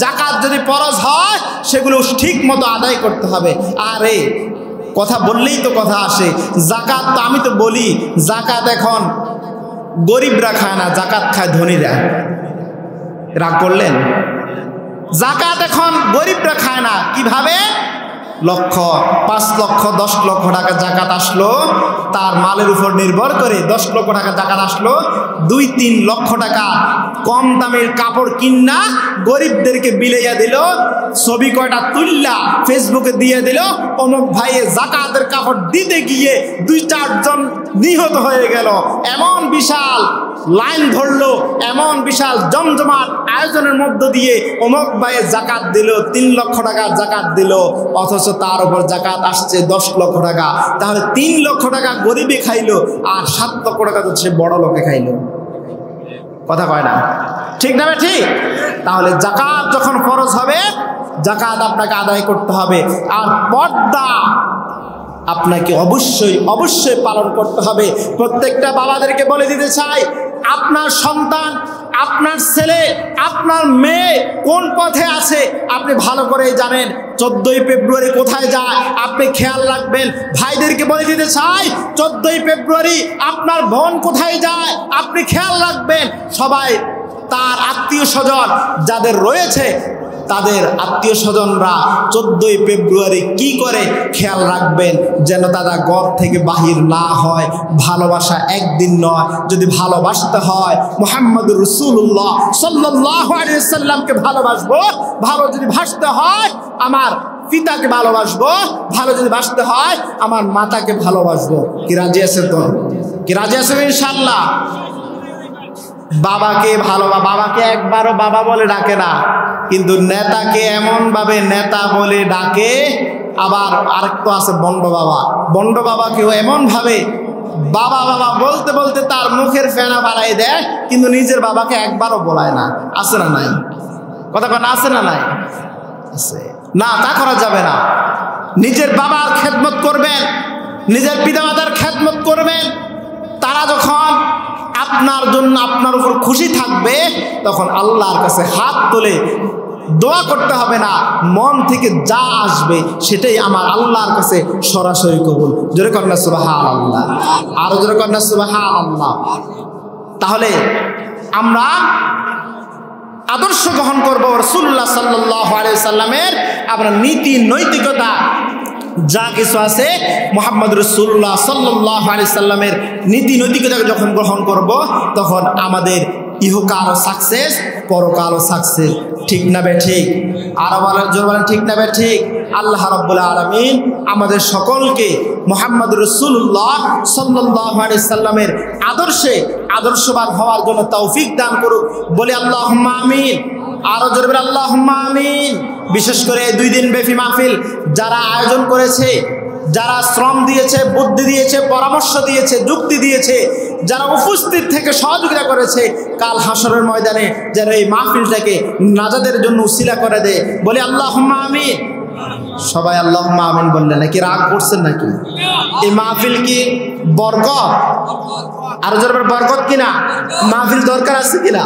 Speaker 1: যাকাত যদি ফরজ হয় সেগুলো ঠিক মতো আদায় করতে হবে। আরে কথা বললেই তো কথা আসে, যাকাত তো আমি তো বলি, যাকাত এখন গরিবরা খায় না, যাকাত খায় ধনীরা। রাগ করলেন? যাকাত এখন গরিবরা খায় না, কিভাবে? 5 লক্ষ 10 লক্ষ টাকা যাকাত আসলো, তার মালের উপর নির্ভর করে 10 লক্ষ টাকা যাকাত আসলো, 2-3 লক্ষ টাকা কম দামের কাপড় কিনা গরিবদেরকে বিলাইয়া দিল, ছবি কয়টা তুললা ফেসবুকে দিয়ে দিল, অমুক ভাইয়ে যাকাতের কাপড় দিতে গিয়ে 2-4 জন নিহত হয়ে গেল, এমন বিশাল লাইন ধরলো, এমন বিশাল জমজমাট আয়োজনের মধ্য দিয়ে অমুক ভাইয়ে যাকাত দিল, 3 লক্ষ টাকা যাকাত দিল, অথচ তার উপর যাকাত আসছে 10 লক্ষ টাকা। তাহলে 3 লক্ষ টাকা গরিবে খাইলো, আর 7 লক্ষ টাকা তো সে বড় লোকে খাইলো। কথা কয় না, ঠিক না? ঠিক। তাহলে যাকাত যখন ফরজ হবে যাকাত আপনাকে আদায় করতে হবে। আর পর্দা আপনাকে অবশ্যই অবশ্যই পালন করতে হবে। প্রত্যেকটা বাবাদেরকে বলে দিতে চাই, আপনার সন্তান, আপনার ছেলে, আপনার মেয়ে কোন পথে আছে আপনি ভালো করে জানেন। 14ই ফেব্রুয়ারি কোথায় যায় আপনি খেয়াল রাখবেন। ভাইদেরকে বলে দিতে চাই, 14ই ফেব্রুয়ারি আপনার বোন কোথায় যায় আপনি খেয়াল রাখবেন। সবাই তার আত্মীয় স্বজন যাদের রয়েছে, তাদের আত্মীয় স্বজনরা 14ই ফেব্রুয়ারি কি করে খেয়াল রাখবেন, যেন তারা ঘর থেকে বাহির না হয়। ভালোবাসা একদিন নয়, যদি ভালোবাসতে হয় মুহাম্মদুর রাসূলুল্লাহ সাল্লাল্লাহু আলাইহি ওয়াসাল্লামকে ভালোবাসবো, ভালো যদি ভাসতে হয় আমার পিতাকে ভালোবাসবো, ভালো যদি বাসতে হয় আমার মাতাকে ভালোবাসবো। কি রাজি আছেন? তো কি রাজি আছেন ইনশাআল্লাহ? বাবাকে বাবাকে একবারও বাবা বলে ডাকে না, কিন্তু নেতাকে এমন ভাবে নেতা বলে ডাকে। আবার আরেকটা আছে বন্ড বাবা। বন্ড বাবাকেও এমন ভাবে বাবা বাবা বলতে বলতে তার মুখের ফেনা বাড়াই দেয়, কিন্তু নিজের বাবাকে একবারও বলায় না। আছে না নাই? কথা কথা আছে না নাই? আছে না? তা করা যাবে না। নিজের বাবার খেদমত করবেন, নিজের পিতামাতার খেদমত করবেন। তারা যখন আপনার জন্য আপনার উপর খুশি থাকবে, তখন আল্লাহর কাছে হাত তুলে দোয়া করতে হবে না, মন থেকে যা আসবে সেটাই আমার আল্লাহর কাছে সরাসরি কবুল। জোরে কন্যা সুবহানাল্লাহ, আরো জোরে কন্যা সুবহানাল্লাহ। তাহলে আমরা আদর্শ গ্রহণ করবো রাসূলুল্লাহ সাল্লাল্লাহু আলাইহি সাল্লামের। আমরা নীতি নৈতিকতা যা কিছু আছে মুহাম্মদ রাসূলুল্লাহ সাল্লাল্লাহু আলাইহি সাল্লামের নীতি নৈতিকতা যখন গ্রহণ করব, তখন আমাদের ইহকালও সাকসেস, পরকালও সাকসেস। ঠিক না বে ঠিক? আরো বলেন, জোর বলেন, ঠিক না বে ঠিক? আল্লাহ রাব্বুল আলামিন আমাদের সকলকে মুহাম্মদ রাসূলুল্লাহ সাল্লাল্লাহু আলাইহি সাল্লামের আদর্শে আদর্শবান হওয়ার জন্য তৌফিক দান করুক। বলি আল্লাহুম্মা আমিন। আরো জোরে বলি আল্লাহুম্মা আমিন। বিশেষ করে এই 2 দিন ব্যাপী মাহফিল যারা আয়োজন করেছে, যারা শ্রম দিয়েছে, বুদ্ধি দিয়েছে, পরামর্শ দিয়েছে, যুক্তি দিয়েছে, যারা উপস্থিত থেকে সহযোগিতা করেছে, কাল হাসরের ময়দানে যেন এই মাহফিলটাকে নাজাদের জন্য উসিলা করে দেয়। বলি আল্লাহুম্মা আমিন। সবাই আল্লাহুম্মা আমিন বললেন, নাকি রাগ করছেন নাকি? এই মাহফিল কি বরকত? আরো জোরে বরকত কিনা? মাহফিল দরকার আছে কিনা?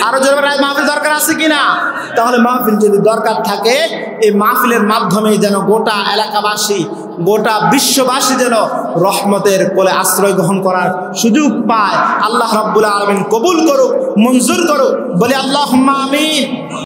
Speaker 1: আরো জোরে মাহফিল দরকার আছে কিনা? তাহলে মাহফিল যদি দরকার থাকে, এই মাহফিলের মাধ্যমে যেন গোটা এলাকাবাসী, গোটা বিশ্ববাসী যেন রহমতের কোলে আশ্রয় গ্রহণ করার সুযোগ পায়। আল্লাহ রাব্বুল আলামিন কবুল করুক, মঞ্জুর করুক। বলে আল্লাহুম্মা আমিন।